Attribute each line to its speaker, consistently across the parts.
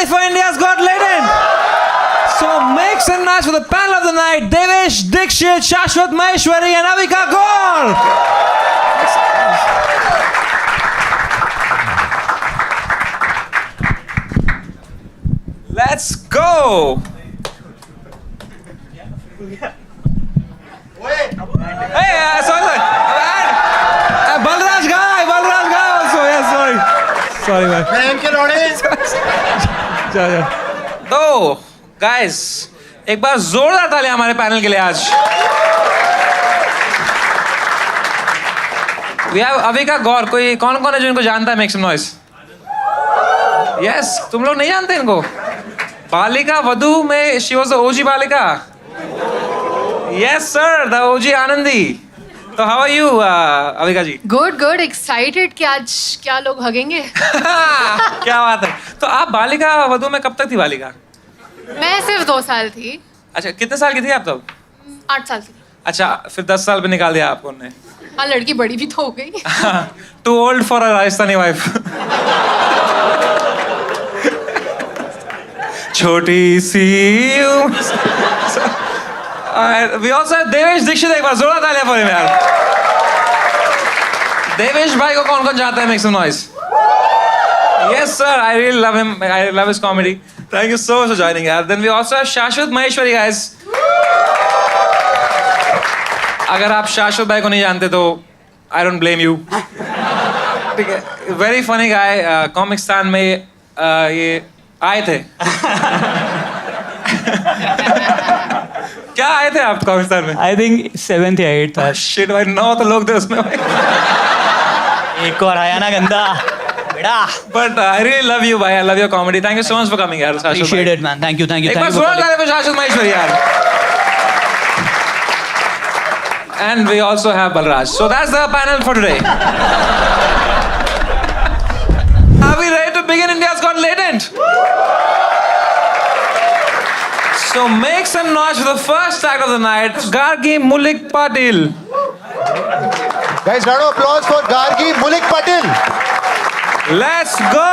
Speaker 1: ready for India's Got Talent? So make some noise for the panel of the night, Devesh Dixit, Shashwat Maheshwari and Avika Gaur. Let's go. Hey, sorry. Balraj guy also. Yes, sorry, man. तो guys एक बार जोरदार ताली हमारे panel के लिए आज. We have Avika गौर. कोई कौन है जो इनको जानता है? Make some noise. Yes, तुम लोग नहीं जानते इनको? बालिका वधू में she was the OG बालिका. Yes sir, the OG Anandi. तो how are you Avika ji?
Speaker 2: Good excited कि आज क्या लोग हगेंगे.
Speaker 1: क्या बात है. तो आप बालिका वधू में कब तक थी बालिका?
Speaker 2: मैं सिर्फ 2 साल थी.
Speaker 1: अच्छा, कितने साल की थी आप तब?
Speaker 2: 8 साल थी.
Speaker 1: अच्छा, फिर 10 साल पे निकाल दिया आपको उन्होंने.
Speaker 2: हाँ, लड़की बड़ी भी तो हो गई.
Speaker 1: Too old for a Rajasthani wife. छोटी सी. We also have Devesh Dixit. एक बार जोरदार तालियां for him यार. देवेश भाई को कौन जानता है? Make some noise. Yes sir, I really love him. I love his comedy. Thank you so much for joining यार. Then we also have Shashwat Maheshwari guys. अगर आप शाश्वत भाई को नहीं जानते तो I don't blame you. ठीक है. Very funny guy. कॉमिक्स्तान में ये आए थे. क्या आए थे आप कॉमिक्स्तान में?
Speaker 3: आई थिंक 7th या 8th था.
Speaker 1: शिट भाई, 9 तो लोग थे उसमें भाई.
Speaker 3: एक और आया ना गंदा बेटा.
Speaker 1: But I really love you भाई. I love your comedy. Thank you so much for coming यार.
Speaker 3: Appreciate it man. Thank you.
Speaker 1: एक बार जोरदार तालियां for शाश्वत महेश्वरी यार. And we also have Balraj. So that's the panel for today. Are we ready to begin India's Got Talent? So make some noise for the first act of the night, Gargi Mulik Patil.
Speaker 4: Guys, round of applause for Gargi Mulik Patil.
Speaker 1: Let's go.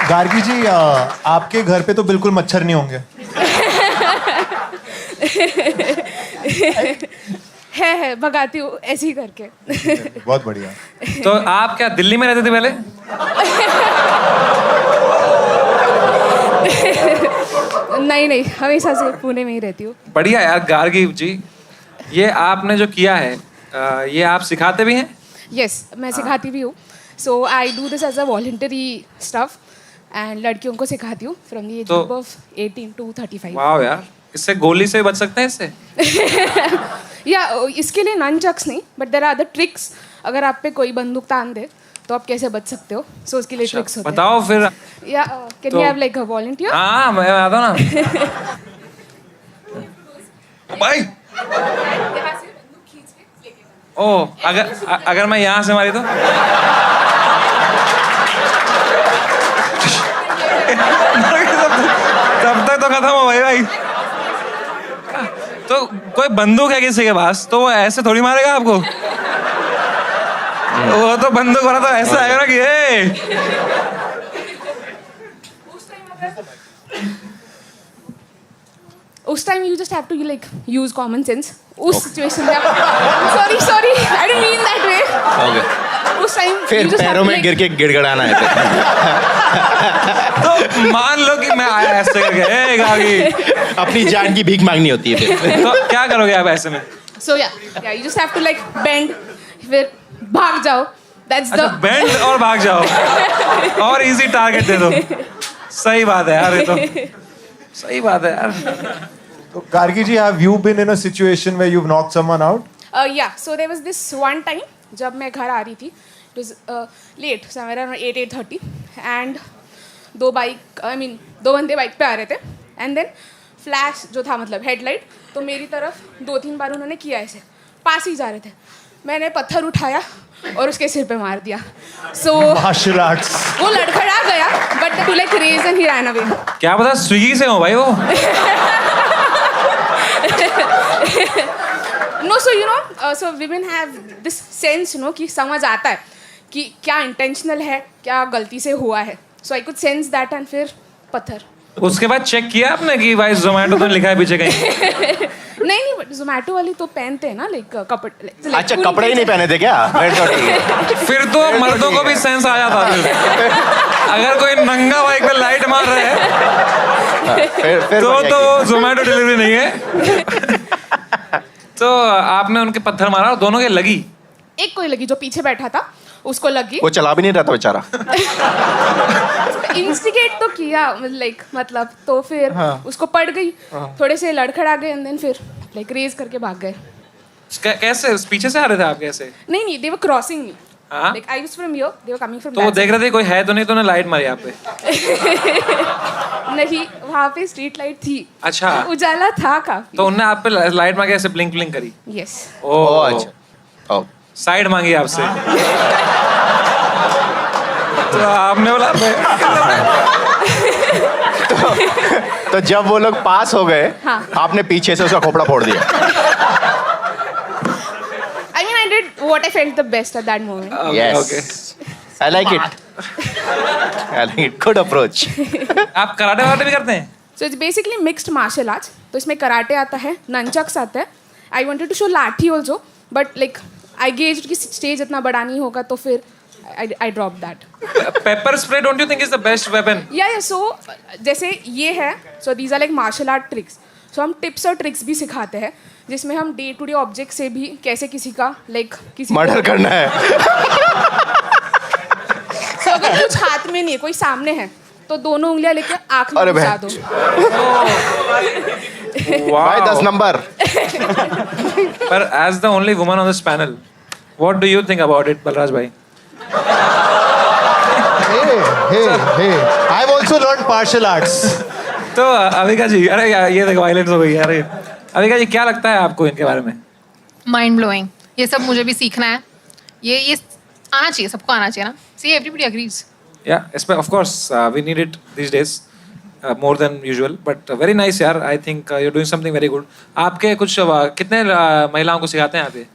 Speaker 4: Gargi जी, आपके घर पे तो बिल्कुल मच्छर नहीं होंगे.
Speaker 5: है भगाती हूँ ऐसे ही करके.
Speaker 4: बहुत बढ़िया.
Speaker 1: तो आप क्या दिल्ली में रहते थे पहले?
Speaker 5: नहीं, हमेशा से पुणे में ही रहती हूँ.
Speaker 1: बढ़िया यार गार्गी जी. ये आपने जो किया है, ये आप सिखाते भी हैं?
Speaker 5: यस, मैं सिखाती भी हूँ. So I do this as a voluntary stuff and लड़कियों को सिखाती हूँ from the age of 18 to 35.
Speaker 1: वाह यार, इससे गोली से बच सकते हैं इससे?
Speaker 5: या इसके लिए ननचक्स नहीं, but there are other tricks. अगर आप पे कोई बंदूक तान दे तो आप कैसे बच सकते हो, सो उसके लिए ट्रिक्स होते हैं.
Speaker 1: बताओ फिर.
Speaker 5: या can you have like a volunteer?
Speaker 1: हाँ, मैं आता हूँ ना. भाई ओ, अगर मैं यहाँ से मारी तो? तब तक तो खत्म हो भाई। तो कोई बंदूक है किसी के पास तो वो ऐसे थोड़ी मारेगा आपको। वो तो बंदूक वाला तो ऐसा आएगा ना कि
Speaker 5: उस time you just have to like use common sense. उस सिचुएशन में sorry I didn't mean that way.
Speaker 6: Okay
Speaker 5: उस टाइम
Speaker 6: फिर पैरों में गिर के गिड़गड़ाना है फिर।
Speaker 1: तो मान लो कि मैं आया ऐसे करके गागी,
Speaker 6: अपनी जान की भीख मांगनी होती है फिर।
Speaker 1: तो क्या करोगे आप ऐसे में?
Speaker 5: So yeah, you just have to like bend, फिर भाग जाओ. That's
Speaker 1: अच्छा
Speaker 5: the
Speaker 1: बेंड और भाग जाओ और इजी टारगेट दे दो। सही बात है यार, ये तो सही बात है यार।
Speaker 4: तो गार्गी जी, have you been in a situation where you've knocked someone out?
Speaker 5: yeah, so there was this one time जब मैं घर आ रही थी, it was late, somewhere around 8:30, and दो बंदे बाइक पे आ रहे थे, and then फ्लैश जो था मतलब हेडलाइट, तो मेरी तरफ 2-3 बार उन्होंने किया, ऐसे पास ही जा रहे थे, मैंने पत्थर उठाया और उसके सिर पे मार दिया। So
Speaker 4: Martial arts.
Speaker 5: वो लड़खड़ा गया, but to like raise and he ran away.
Speaker 1: क्या पता स्विगी से हो भाई वो।
Speaker 5: No, so you know, so women have this sense, you know, कि समझ आता है कि क्या intentional है, क्या गलती से हुआ है। So I could sense that and फिर पत्थर।
Speaker 1: उसके बाद चेक किया आपने कि भाई जोमेटो तो लिखा है पीछे कहीं?
Speaker 5: नहीं बट जोमेटो वाली तो पहनते हैं ना लाइक कपड़े।
Speaker 6: अच्छा कपड़े ही नहीं पहने थे क्या? फिर तो ठीक है।
Speaker 1: फिर तो मर्दों को भी सेंस आ जाता फिर। अगर कोई नंगा बाइक पे लाइट मार रहा है
Speaker 6: फिर
Speaker 1: तो जोमेटो डिलीवरी नहीं है। तो आपने उनके पत्थर मारा और दोनों के लगी?
Speaker 5: एक कोई लगी जो पीछे बैठा था, उसको लगी।
Speaker 6: वो चला भी नहीं रहा था बेचारा।
Speaker 5: इंस्टिगेट तो किया लाइक मतलब, तो फिर उसको पड़ गई, थोड़े से लड़खड़ा गए एंड देन फिर लाइक रेज करके भाग गए।
Speaker 1: कैसे पीछे से आ रहे थे आप? कैसे?
Speaker 5: नहीं दे वर क्रॉसिंग मी,
Speaker 1: हाँ?
Speaker 5: Like I was from here, they were coming from
Speaker 1: तो वो देख रहे थे कोई है तो नहीं, तो उन्हें लाइट मारी आप पे?
Speaker 5: नहीं, वहाँ पे स्ट्रीट लाइट थी।
Speaker 1: अच्छा,
Speaker 5: उजाला था काफी।
Speaker 1: तो उनने आप पे लाइट मार के ऐसे ब्लिंक ब्लिंक करी?
Speaker 5: यस।
Speaker 1: ओह
Speaker 6: अच्छा। ओह
Speaker 1: साइड मांगी आपसे? तो आपने बोला
Speaker 6: तो जब वो लोग पास हो गए,
Speaker 5: हाँ।
Speaker 6: आपने पीछे से उसका खोपड़ा फोड़ दिया।
Speaker 5: I mean, I did what I felt the best at that moment.
Speaker 6: Yes. I like it. I like it. Good approach.
Speaker 1: आप कराटे वाटे भी करते हैं?
Speaker 5: So it's basically mixed martial arts. तो इसमें कराटे आता है, नंचक्स आता है. I wanted to show लाठी also, but like I gauged कि स्टेज इतना बड़ा नहीं होगा, तो फिर I dropped that.
Speaker 1: Pepper spray don't you think is the best weapon?
Speaker 5: Yeah, so जैसे ये है, so these are like martial art tricks. So हम टिप्स और ट्रिक्स भी सिखाते हैं, जिसमें हम डे टू डे ऑब्जेक्ट से भी कैसे किसी का like किसी
Speaker 6: मर्डर करना है।
Speaker 5: So अगर कुछ हाथ में नहीं है, कोई सामने है, तो दोनों उंगलियां लेके आँख में
Speaker 6: अरे
Speaker 5: घुसा दो।
Speaker 6: भाई 10 number.
Speaker 1: But as the only woman on this panel, what do you think about it, Balraj bhai?
Speaker 4: Hey, I've also learned martial arts.
Speaker 1: तो अविका जी, अरे ये देखो वायलेंस हो गई। अरे अविका जी, क्या लगता है आपको इनके बारे में?
Speaker 2: माइंड ब्लोइंग, ये सब मुझे भी सीखना है। ये आना चाहिए, सबको आना चाहिए ना। See everybody agrees.
Speaker 1: Yeah, of course, we need it these days more than usual. But very nice यार, I think you're doing something very good. आपके कुछ कितने महिलाओं को सिखाते हैं यहाँ पे?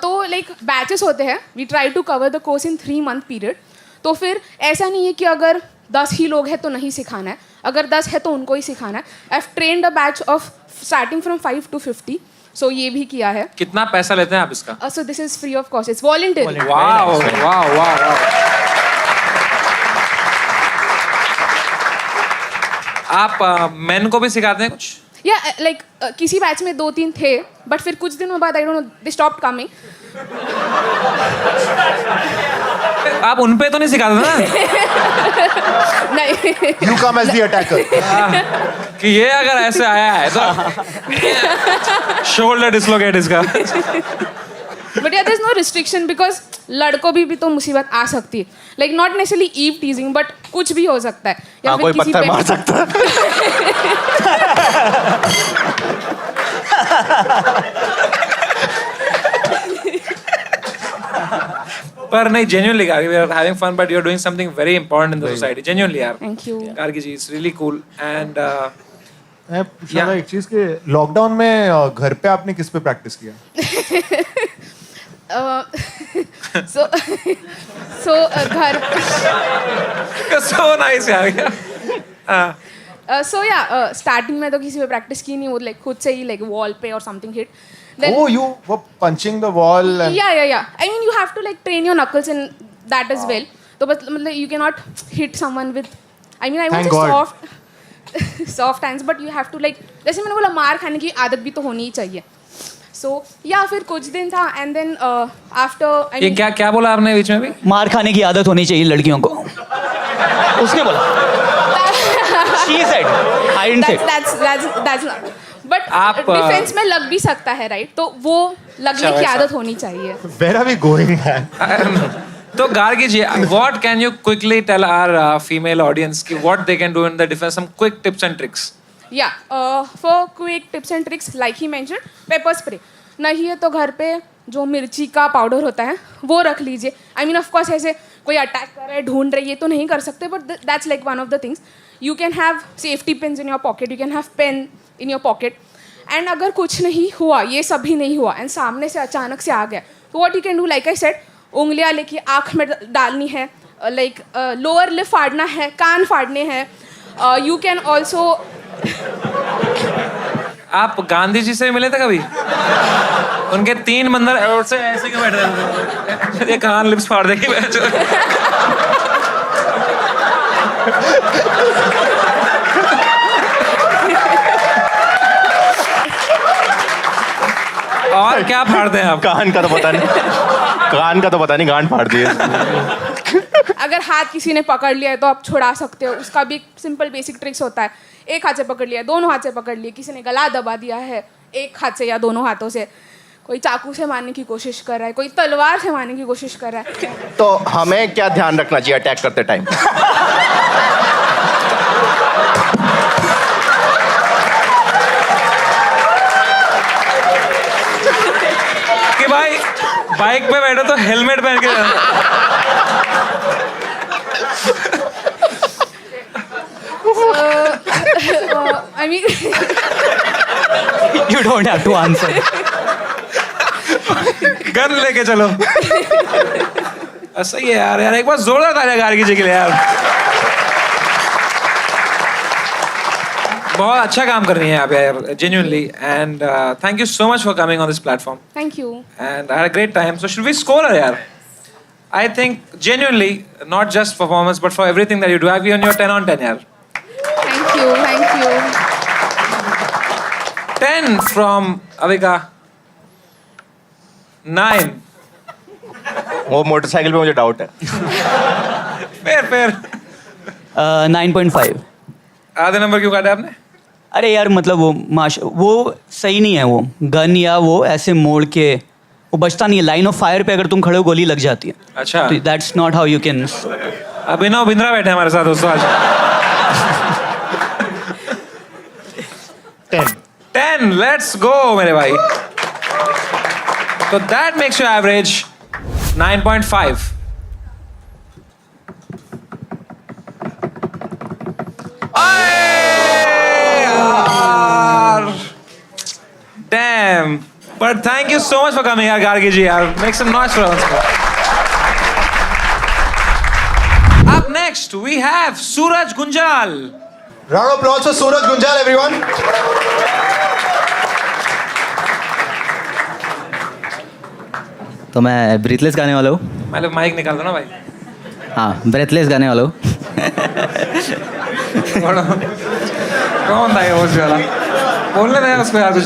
Speaker 5: तो लाइक बैचेस होते हैं, we try to cover the course in 3 month period. तो फिर ऐसा नहीं है कि अगर 10 ही लोग हैं तो नहीं सिखाना है, अगर 10 है तो उनको ही सिखाना है। I have trained a batch of starting from 5 to 50, so ये भी किया है।
Speaker 1: कितना पैसा लेते हैं आप इसका?
Speaker 5: So this is free of cost, it's voluntary.
Speaker 1: Wow wow wow. आप मेन को भी सिखाते हैं कुछ?
Speaker 5: या लाइक किसी बैच में 2-3 थे, बट फिर कुछ दिनों बाद I don't know they stopped coming.
Speaker 1: आप उन पे तो नहीं सिखाते ना?
Speaker 5: नहीं।
Speaker 4: You come as the attacker.
Speaker 1: कि ये अगर ऐसे आया है तो शोल्डर डिस्लोकेट इसका।
Speaker 5: But yeah there is no restriction, because लड़कों भी तो मुसीबत आ सकती है। Like not necessarily eve teasing, but कुछ भी हो सकता है। या
Speaker 6: कोई पत्थर मार सकता है।
Speaker 1: पर नहीं, genuinely Gargi, we are having fun, but you're doing something very important in the society. Genuinely यार।
Speaker 5: Thank you.
Speaker 1: Gargi ji, it's really cool, and
Speaker 4: मैं पूछना था एक चीज कि लॉकडाउन में घर पे आपने किस पे प्रैक्टिस किया?
Speaker 5: घर
Speaker 1: सो नाइस यार
Speaker 5: स्टार्टिंग में तो किसी पे प्रैक्टिस की नहीं, वो लाइक खुद से ही लाइक वॉल पे और something hit. Then
Speaker 4: Oh, you were punching the wall and
Speaker 5: yeah. I mean, you have to like train your knuckles in that as well. तो बस मतलब you cannot hit someone with, I mean, I would
Speaker 4: Thank
Speaker 5: say
Speaker 4: God.
Speaker 5: soft hands, but you have to like, जैसे मैंने बोला मार खाने की आदत भी तो होनी ही चाहिए. So yeah, फिर कुछ दिन था and then after I
Speaker 1: ये
Speaker 5: mean,
Speaker 1: क्या क्या बोला आपने बीच में भी?
Speaker 3: मार खाने की आदत होनी चाहिए लड़कियों को. उसने बोला. She said. I didn't say.
Speaker 5: that's not. But
Speaker 1: आप,
Speaker 5: डिफेंस में लग भी सकता है, राइट? तो वो लगने की
Speaker 1: वैसा।
Speaker 5: आदत होनी चाहिए.
Speaker 4: where are we going, man?
Speaker 1: तो गार्गी जी, what can you quickly tell our female audience कि what they can do in the defense? Some quick tips and tricks.
Speaker 5: Yeah, for quick tips and tricks, like he mentioned, pepper spray. नहीं है तो घर पे जो मिर्ची का powder होता है वो रख लीजिए. I mean, of course, ऐसे कोई अटैक कर रहा है, ढूंढ रही है तो नहीं कर सकते, but that's like one of the things. You can have safety pins in your pocket, you can have pen in your pocket. And अगर कुछ नहीं हुआ, ये सब भी नहीं हुआ, and सामने से अचानक से आ गया, तो what you can do, like I said, उंगलियां लेके आँख में डालनी है, like lower lip फाड़ना है, कान फाड़ने हैं. You can also
Speaker 1: आप गांधी जी से मिले थे कभी? उनके 3 बंदर और से ऐसे क्यों बैठे थे? ये कान लिप्स फाड़ देगी. और क्या फाड़ते हैं आप?
Speaker 6: कान का तो पता नहीं, गांड फाड़ दिए.
Speaker 5: अगर हाथ किसी ने पकड़ लिया है तो आप छुड़ा सकते हो. उसका भी सिंपल बेसिक ट्रिक्स होता है. एक हाथ से पकड़ लिया, दोनों हाथ से पकड़ लिया, किसी ने गला दबा दिया है एक हाथ से या दोनों हाथों से, कोई चाकू से मारने की कोशिश कर रहा है, कोई तलवार से मारने की कोशिश कर रहा है.
Speaker 6: तो हमें क्या ध्यान रखना चाहिए अटैक करते टाइम?
Speaker 1: कि भाई बाइक पे बैठो तो हेलमेट पहन के जाना.
Speaker 5: I mean,
Speaker 3: You don't have to answer.
Speaker 1: Gun लेके चलो. सही है यार. एक बार जोरदार तालियां गार्गी जी के लिए यार. बहुत अच्छा काम कर रही हैं आप यार, genuinely, and thank you so much for coming on this platform.
Speaker 5: thank you.
Speaker 1: And I had a great time. So should we score her yaar? I think genuinely, not just performance, but for everything that you do, I've given you a 10 on 10 yaar.
Speaker 5: Thank you.
Speaker 1: 10 from Avika. 9.
Speaker 6: वो motorcycle पे मुझे doubt है.
Speaker 1: Fair.
Speaker 3: 9.5.
Speaker 1: आधे number क्यों काटे आपने?
Speaker 3: अरे यार मतलब वो सही नहीं है. वो गन या वो ऐसे मोड़ के वो बचता नहीं है. लाइन ऑफ फायर पे अगर तुम खड़े हो गोली लग जाती है.
Speaker 1: अच्छा.
Speaker 3: तो that's not how you can.
Speaker 1: Abhinav Bindra बैठे हमारे साथ दोस्तों आज. 10. Let's go मेरे भाई. So that makes your average 9.5. Damn. But thank you so much for coming here, Gargi ji. Make some noise for us. Up next, we have Suraj Gunjal.
Speaker 4: Round of applause for Suraj Gunjal, everyone.
Speaker 7: तो मैं breathless गाने वाला हूँ.
Speaker 1: पहले mic निकाल दो ना भाई.
Speaker 7: हाँ, ब्रेथलेस गाने वाला हूँ.
Speaker 1: कौन था ये होस्ट वाला? बोलने दे उसको यार कुछ.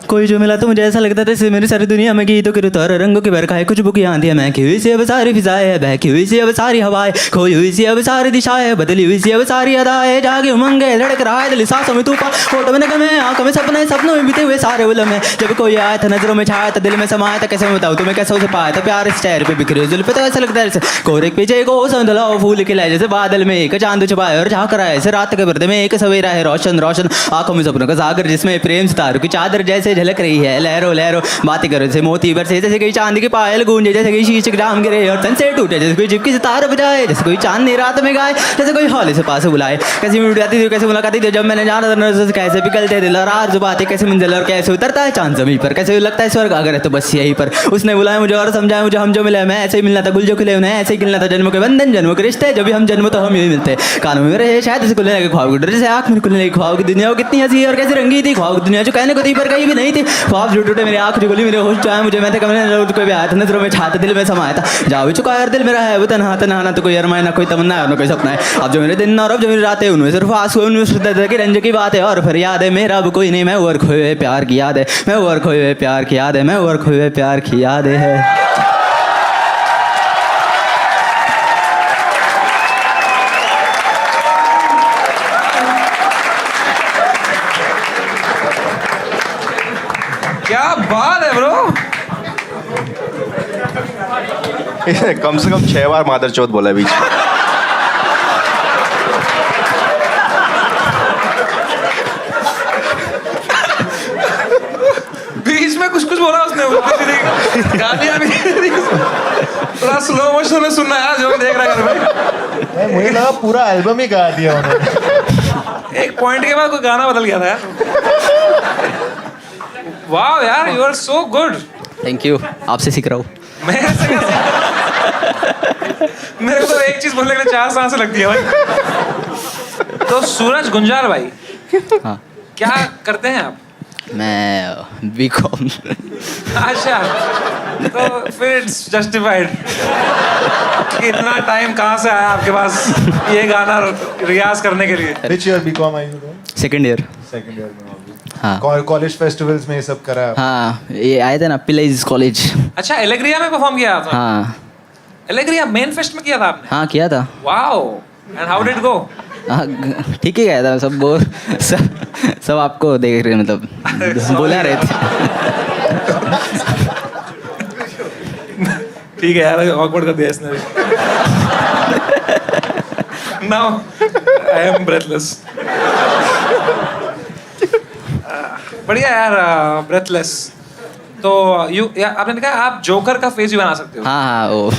Speaker 7: कोई जो मिला तो मुझे ऐसा लगता था जैसे मेरी सारी दुनिया में गीतों के रुतौर रंगों की बरखा है. कुछ बुकी आंधी है महकी हुई सी अब सारी फिजाएं, बहकी हुई सी अब सारी हवाएं, खोई हुई सी अब सारी दिशाएं, बदली हुई सी अब सारी अदाएं. जागे उमंगे लड़क रहा है दिल सांसों में तूफान, होठों में नगमे आंखों में सपने, सपनों में बीते हुए सारे उलमे. जब कोई आया था नजरों में छाया था, दिल में समाया था, कैसे बताऊँ तुम्हें कैसे उसे पाया था. प्यार इस चेहरे पे बिखरे जुल्फ पे तो ऐसा लगता है जैसे कोहरे के पीछे को संदलाओ फूल खिलाए, जैसे बादल में एक चांद छुपाए और झांक रहा है, ऐसे रात के पर्दे में एक सवेरा है रोशन रोशन. आंखों में सपनों का सागर जिसमें प्रेम सितारों की चादर, जैसे झलक रही है लहरों लहरों बातें करो जैसे मोती बरसे जैसे कोई चांद के पायल गूंजे जैसे कोई शीश ग्राम गिरे और तन से टूटे जैसे कोई चिपकी सितार बजाए जैसे कोई चांदनी रात में गाए जैसे कोई हौले से पास बुलाए कैसी मिल जाती थी कैसे मुलाकाती थी जब मैंने जाना था नजर से कैसे पिघलते दिल और आरज़ू बातें कैसे मंजिल और कैसे उतरता है चांद जमीन पर कैसे लगता है स्वर्ग अगर है तो बस यहीं पर उसने बुलाया मुझे और समझाया मुझे हम जो मिले मैं ऐसे ही मिलना था गुल जो खिले उन्हें ऐसे ही खिलना था जन्मों के बंधन जन्मों के रिश्ते जब भी हम जन्म तो हम यही मिलते कानों में रहे शायद इसे खुलने लगे ख्वाब डर जैसे आँख में खुलने लगी ख्वाब की दुनिया वो कितनी हंसी और कैसी रंगी थी ख्वाब की दुनिया जो कहने को थी पर कहीं भी नहीं थी ख्वाब झूठ उठे मेरी आँख खुली मेरे होश आया मुझे मैं थे कमरे में कोई भी आया था नजरों में छाता दिल में समाया था जा भी चुका यार दिल मेरा है वो तनहा तनहा ना तो कोई अरमान ना कोई तमन्ना है ना कोई सपना है अब जो मेरे दिन और अब जो मेरी रातें उनमें सिर्फ आंसू है उनमें शुद्ध की रंज की बात है और फिर याद है मेरा अब कोई नहीं मैं और खोए हुए प्यार की याद है मैं और खोए हुए प्यार की याद है मैं और खोए हुए प्यार की याद है
Speaker 1: क्या बात है ब्रो.
Speaker 6: इसने कम से कम 6 बार मादर चौथ बोला है बीच में.
Speaker 1: बीच में कुछ कुछ बोला उसने. गालियां भी थोड़ा स्लो मोशन में सुनना यार जो भी देख रहा है घर में.
Speaker 4: मुझे लगा पूरा एल्बम ही गा दिया उन्होंने.
Speaker 1: एक पॉइंट के बाद कोई गाना बदल गया था यार. वाह यार you are so good.
Speaker 7: Thank you आपसे सीख रहा हूँ
Speaker 1: मेरे को तो एक चीज बोलने के लिए 4 सांसें लगती है भाई. तो सूरज गुंजार भाई
Speaker 7: हाँ
Speaker 1: क्या करते हैं आप?
Speaker 7: मैं बीकॉम
Speaker 1: अच्छा तो फिर इट्स जस्टिफाइड कि इतना टाइम कहाँ से आया आपके पास ये गाना रियाज करने के लिए.
Speaker 4: Which year BCom आई हो?
Speaker 7: सेकेंड ईयर
Speaker 4: सेकंड ईयर में.
Speaker 7: हाँ
Speaker 4: कॉलेज फेस्टिवल्स में ये सब करा है.
Speaker 7: हाँ ये आए थे ना पिलाइज कॉलेज.
Speaker 1: अच्छा एलेग्रिया में परफॉर्म किया था.
Speaker 7: हाँ
Speaker 1: एलेग्रिया मेन फेस्ट में किया था आपने.
Speaker 7: हाँ किया था.
Speaker 1: Wow and how did go?
Speaker 7: हाँ ठीक ही गया था सब वो सब आपको देख रहे मतलब बुला रहे थे.
Speaker 1: ठीक है यार ऑकवर्ड कर दिया इसने भी. Now I am breathless. बढ़िया यार ब्रेथलेस. तो यू आपने कहा आप जोकर का फेस भी बना सकते हो.
Speaker 7: हाँ हाँ वो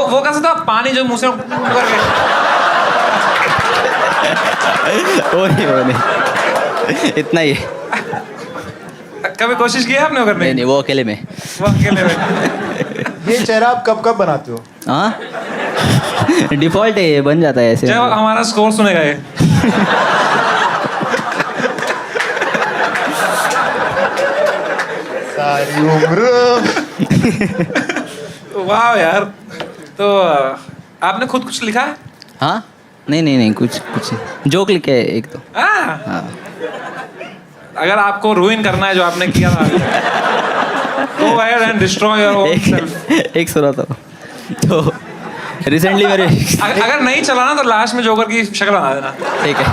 Speaker 1: वो कैसा था पानी जो मुंह से करके.
Speaker 7: वो नहीं इतना ही है.
Speaker 1: कभी कोशिश की है आपने वो करने
Speaker 7: नहीं
Speaker 1: की?
Speaker 7: नहीं वो अकेले में.
Speaker 1: वो अकेले में.
Speaker 4: ये चेहरा आप कब कब बनाते हो?
Speaker 7: हाँ डिफॉल्ट है ये बन जाता है ऐसे.
Speaker 1: जब हमारा स्कोर सुनेगा ये.
Speaker 4: सारी उम्र.
Speaker 1: वाह यार. तो आपने खुद कुछ लिखा है?
Speaker 7: हाँ नहीं कुछ जोक लिखे है एक तो.
Speaker 1: हाँ. अगर आपको रुइन करना है जो आपने किया था go ahead and destroy your own self.
Speaker 7: एक सुना था तो रिसेंटली मेरे
Speaker 1: अगर नहीं चलाना तो लास्ट में जोकर की शक्ल बना देना.
Speaker 7: ठीक है.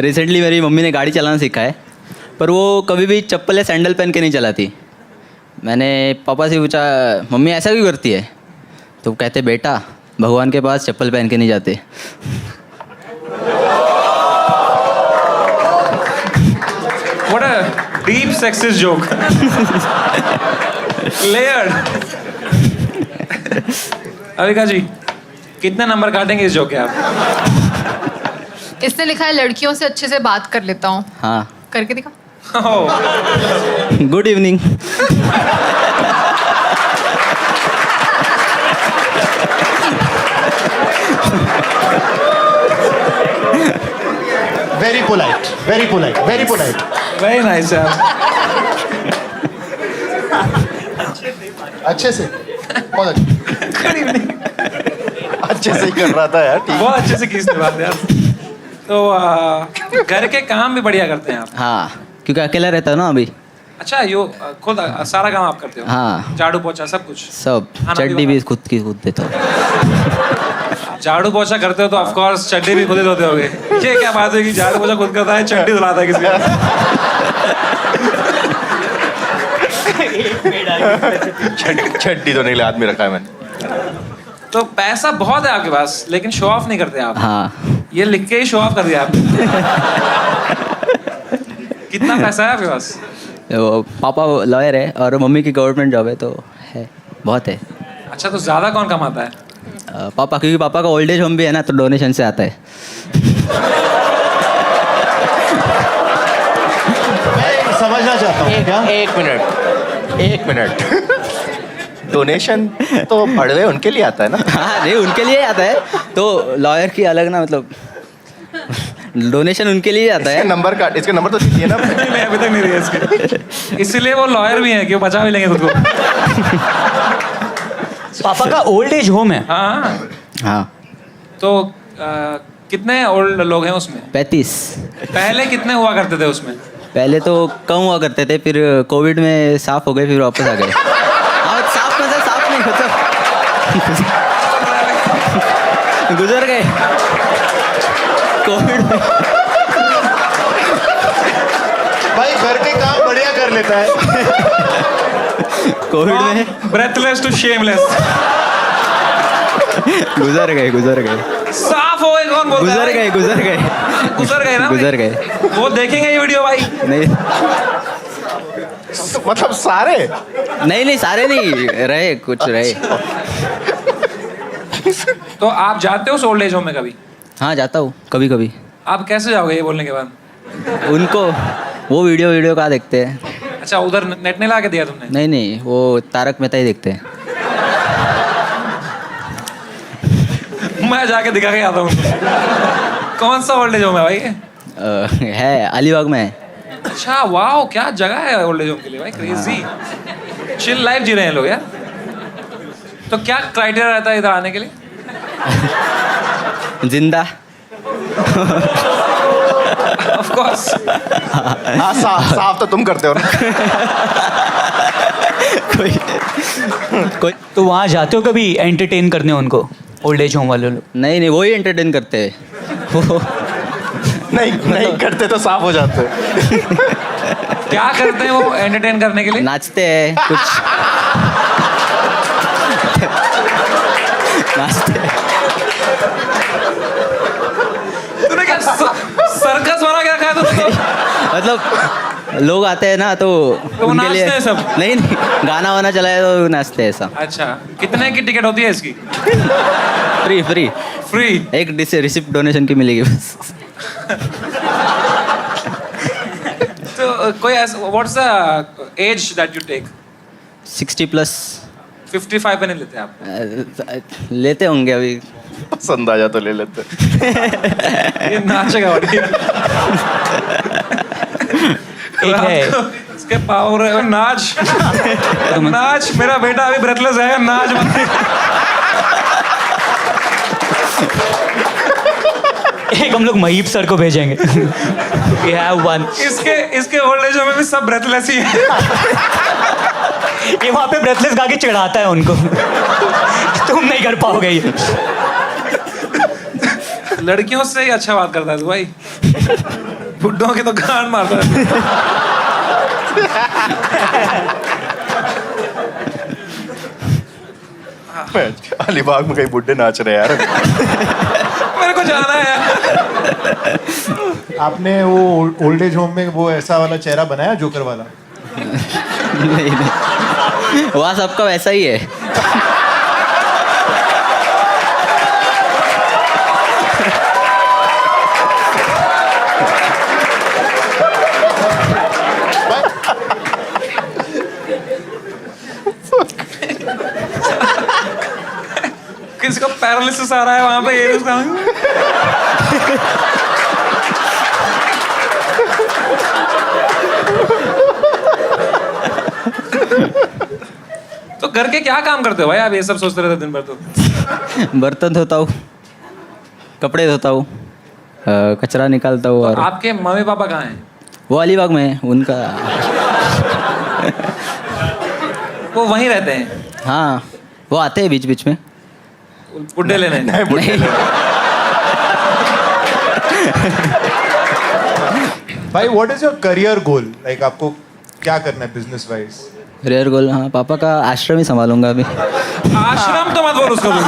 Speaker 7: रिसेंटली मेरी मम्मी ने गाड़ी चलाना सीखा है पर वो कभी भी चप्पल या सैंडल पहन के नहीं चलाती. मैंने पापा से पूछा मम्मी ऐसा क्यों करती है तो कहते बेटा भगवान के पास चप्पल पहन के नहीं जाते.
Speaker 1: What a deep sexist joke. Layered. Avika जी कितने नंबर काटेंगे इस जोक के आप?
Speaker 2: इसने लिखा है लड़कियों से अच्छे से बात कर लेता हूँ.
Speaker 7: हाँ
Speaker 2: करके दिखा.
Speaker 7: Good evening.
Speaker 4: Very polite very polite very polite.
Speaker 1: Very nice यार.
Speaker 4: अच्छे से बहुत
Speaker 6: अच्छे से ही कर रहा था यार. ठीक.
Speaker 1: बहुत अच्छे से की इसने बात यार. तो घर के काम भी बढ़िया करते हैं आप.
Speaker 7: हाँ क्योंकि अकेला रहता हूँ ना अभी.
Speaker 1: अच्छा यो खुद सारा काम आप करते हो?
Speaker 7: हाँ
Speaker 1: झाड़ू पोछा सब कुछ.
Speaker 7: सब
Speaker 1: खाना भी
Speaker 7: चड्डी भी खुद की खुद देता हूँ.
Speaker 1: झाड़ू पोछा करते हो तो ऑफ कोर्स चड्डी भी खुद ही धोते होगे. ये क्या बात है कि झाड़ू पोछा खुद करता है चड्डी धुलाता है किसी
Speaker 6: छड्डी तो नहीं ले आदमी रखा है मैंने.
Speaker 1: तो पैसा बहुत है आपके पास लेकिन शो ऑफ नहीं करते आप।
Speaker 7: हाँ
Speaker 1: ये लिख के ही शो ऑफ कर दिया आपने। कितना पैसा है आपके पास?
Speaker 7: वो पापा लॉयर है और मम्मी की गवर्नमेंट जॉब है तो है, बहुत है।
Speaker 1: अच्छा, तो ज्यादा कौन कमाता है?
Speaker 7: पापा, क्योंकि पापा का ओल्ड एज होम भी है ना तो डोनेशन से आता है।
Speaker 4: मैं समझना चाहता हूँ क्या?
Speaker 6: एक मिनट डोनेशन तो बड़वे उनके लिए आता है ना।
Speaker 7: हाँ नहीं, उनके लिए आता है तो लॉयर की अलग ना, मतलब डोनेशन उनके लिए आता है।
Speaker 6: इसके नंबर तो दीजिए ना।
Speaker 1: नहीं, अभी तक नहीं दिया इसके। इसीलिए वो लॉयर भी हैं कि वो बचा भी लेंगे खुद को।
Speaker 3: पापा का ओल्ड एज होम है।
Speaker 1: हाँ,
Speaker 7: हाँ
Speaker 1: तो कितने ओल्ड लोग हैं उसमें?
Speaker 7: 35।
Speaker 1: पहले कितने हुआ करते थे उसमें?
Speaker 7: पहले तो कम हुआ करते थे, फिर कोविड में साफ हो गए, फिर वापस आ गए। हाँ, साफ मतलब साफ नहीं, मतलब गुजर गए कोविड में।
Speaker 4: भाई घर के काम बढ़िया कर लेता है।
Speaker 7: कोविड में
Speaker 1: ब्रेथलेस टू शेमलेस।
Speaker 7: गुजर गए
Speaker 1: साफ हो गए कौन बोलता है?
Speaker 7: गुजर गए
Speaker 1: गुजर गए ना?
Speaker 7: गुजर गए।
Speaker 1: वो देखेंगे ये वीडियो भाई।
Speaker 7: नहीं
Speaker 6: मतलब सारे
Speaker 7: नहीं सारे नहीं रहे, कुछ रहे।
Speaker 1: तो आप जाते हो उस ओल्ड एज होम में कभी?
Speaker 7: हाँ जाता हूँ कभी कभी।
Speaker 1: आप कैसे जाओगे ये बोलने के बाद?
Speaker 7: उनको वो वीडियो कहाँ देखते हैं?
Speaker 1: अच्छा, उधर नेट नहीं ला के दिया तुमने?
Speaker 7: नहीं वो तारक मेहता ही देखते हैं।
Speaker 1: मैं जाके दिखा के आता हूँ। कौन सा ओल्ड एज होम है भाई ये?
Speaker 7: है अलीबाग में है।
Speaker 1: अच्छा, वाओ, क्या जगह है ओल्ड एज होम के लिए भाई। क्रेजी चिल लाइफ जी रहे हैं लोग यार। तो क्या क्राइटेरिया रहता है इधर आने के लिए?
Speaker 7: जिंदा।
Speaker 1: Of course.
Speaker 6: हाँ, साफ तो तुम करते हो ना।
Speaker 7: कोई
Speaker 3: तो वहाँ जाते हो कभी एंटरटेन करने उनको, ओल्ड एज होम वाले लोग?
Speaker 7: नहीं वो ही एंटरटेन करते हैं। वो
Speaker 6: नहीं करते तो साफ हो जाते।
Speaker 1: क्या करते हैं वो एंटरटेन करने के लिए?
Speaker 7: नाचते हैं कुछ। नाचते हैं।
Speaker 1: तूने क्या सर्कस बना के रखा है तूने तो?
Speaker 7: मतलब लोग आते हैं ना तो
Speaker 1: वो
Speaker 7: उनके लिए
Speaker 1: नाचते हैं सब?
Speaker 7: नहीं गाना वाना चलाए तो नाचते हैं सब।
Speaker 1: अच्छा, कितने की टिकट होती है इसकी?
Speaker 7: Free
Speaker 1: free?
Speaker 7: एक रिसिप्ट डोनेशन की मिलेगी बस।
Speaker 1: तो कोई what's the age that you take?
Speaker 7: 60+।
Speaker 1: 55 पे नहीं लेते आप?
Speaker 7: लेते होंगे अभी।
Speaker 6: पसंद आ जा तो ले लेते।
Speaker 1: ये नाचेगा बढ़िया।
Speaker 3: एक है
Speaker 1: इसके पावर है। नाच नाच, मेरा बेटा अभी ब्रेथलेस है, नाच मत।
Speaker 3: एक हम लोग महीप सर को भेजेंगे। We have one.
Speaker 1: इसके ओल्ड एज में भी सब ब्रेथलेस ही है।
Speaker 3: ये वहाँ पे ब्रेथलेस गा के चिढ़ाता है उनको। तुम नहीं कर पाओगे ये।
Speaker 1: लड़कियों से ही अच्छा बात करता है तू भाई। बुड्ढों के तो कान मारता है।
Speaker 6: अलीबाग में कई बुड्ढे नाच रहे हैं यार।
Speaker 1: मेरे को जाना है यार।
Speaker 4: आपने वो ओल्ड एज होम में वो ऐसा वाला चेहरा बनाया जोकर वाला?
Speaker 7: नहीं वहाँ सबका वैसा ही है।
Speaker 1: किसी को पैरालिसिस आ रहा है वहां पे, ये उसका। तो घर के क्या काम करते हो भाई आप? ये सब सोचते रहते दिन भर तो।
Speaker 7: बर्तन धोता हूँ, कपड़े धोता हूँ, कचरा निकालता हूँ। और
Speaker 1: आपके मम्मी पापा कहाँ हैं?
Speaker 7: वो अलीबाग में है उनका।
Speaker 1: वो वहीं रहते हैं?
Speaker 7: हाँ वो आते हैं बीच बीच में।
Speaker 1: बुड्ढे लेने?
Speaker 7: नहीं
Speaker 4: भाई what is your career goal? Like आपको क्या करना है बिजनेस वाइज?
Speaker 7: रेयर गोल, हाँ पापा का आश्रम ही संभालूंगा अभी।
Speaker 1: आश्रम तो मत बोल उसको तुम।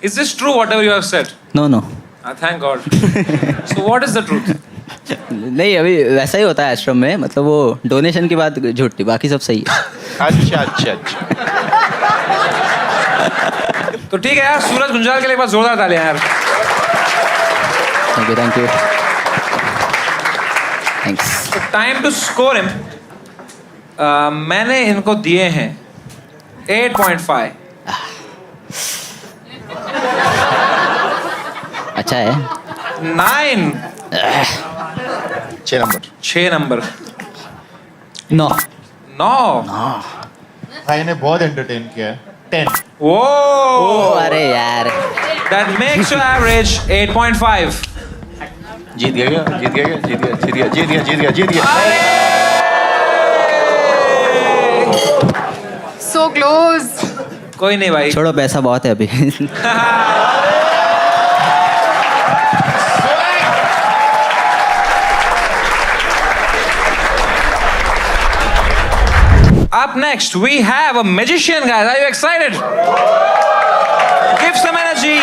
Speaker 1: Is this true whatever you have said?
Speaker 7: No no
Speaker 1: Thank God. So what is the truth?
Speaker 7: नहीं अभी वैसा ही होता है आश्रम में, मतलब वो डोनेशन की बात झूठ थी, बाकी सब सही है।
Speaker 6: अच्छा अच्छा।
Speaker 1: तो ठीक है यार, सूरज गुंजाल के लिए एक बार जोरदार तालियां यार।
Speaker 7: Thank you thanks.
Speaker 1: Time to score him. मैंने इनको दिए हैं 8.5।
Speaker 7: अच्छा है।
Speaker 1: 9।
Speaker 6: 6 नंबर।
Speaker 1: 6 नंबर।
Speaker 3: 9
Speaker 1: 9।
Speaker 4: भाई ने बहुत एंटरटेन किया है। 10।
Speaker 1: वो
Speaker 7: अरे यार
Speaker 1: दैट मेक्स योर एवरेज 8.5।
Speaker 6: जीत गया क्या? जीत गया क्या? जीत गया जीत गया जीत गया जीत गया जीत गया।
Speaker 2: So close.
Speaker 1: कोई नहीं भाई।
Speaker 7: छोड़ो, पैसा बहुत है अभी।
Speaker 1: Up next, we have a magician, guys. Are you excited? Give some energy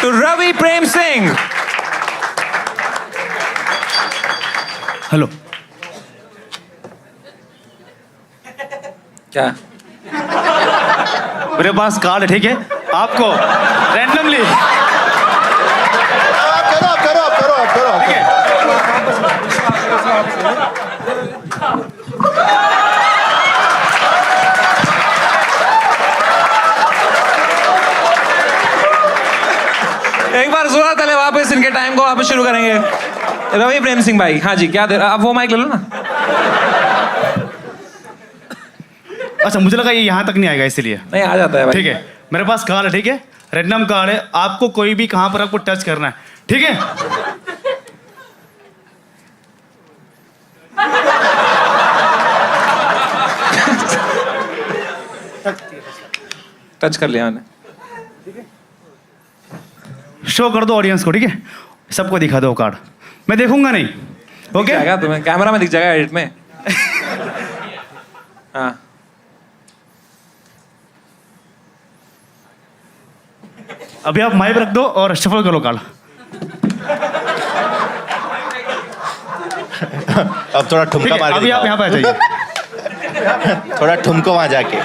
Speaker 1: to Ravi Prem Singh.
Speaker 8: Hello,
Speaker 1: क्या?
Speaker 8: मेरे पास कार्ड है, ठीक है? आपको रैंडमली
Speaker 4: करो।
Speaker 8: ठीक है?
Speaker 1: एक बार जोर तले वापस इनके टाइम को वापस शुरू करेंगे। रवि प्रेम सिंह भाई, हाँ जी, क्या दे रहा? आप वो माइक ले लो ना।
Speaker 8: अच्छा, मुझे लगा ये यहाँ तक नहीं आएगा, इसलिए।
Speaker 1: नहीं, आ जाता है भाई।
Speaker 8: ठीक है, मेरे पास कार्ड है, ठीक है? रैंडम कार्ड है, आपको कोई भी कहाँ पर आपको टच करना है, ठीक है?
Speaker 1: टच कर लिया मैंने।
Speaker 8: शो कर दो ऑडियंस को, ठीक है? सबको दिखा दो कार्ड, मैं देखूंगा नहीं। ओके?
Speaker 1: क्या तुम्हें कैमरा में दिख जाएगा, एडिट में। हाँ,
Speaker 8: अभी आप माइक रख दो और शफल करो कार्ड।
Speaker 6: अब थोड़ा ठुमका
Speaker 8: ठीक है,
Speaker 6: मार के
Speaker 8: अभी आप
Speaker 6: दिखाओ।
Speaker 8: यहाँ पे आ जाइए।
Speaker 6: थोड़ा ठुमको वहां जाके।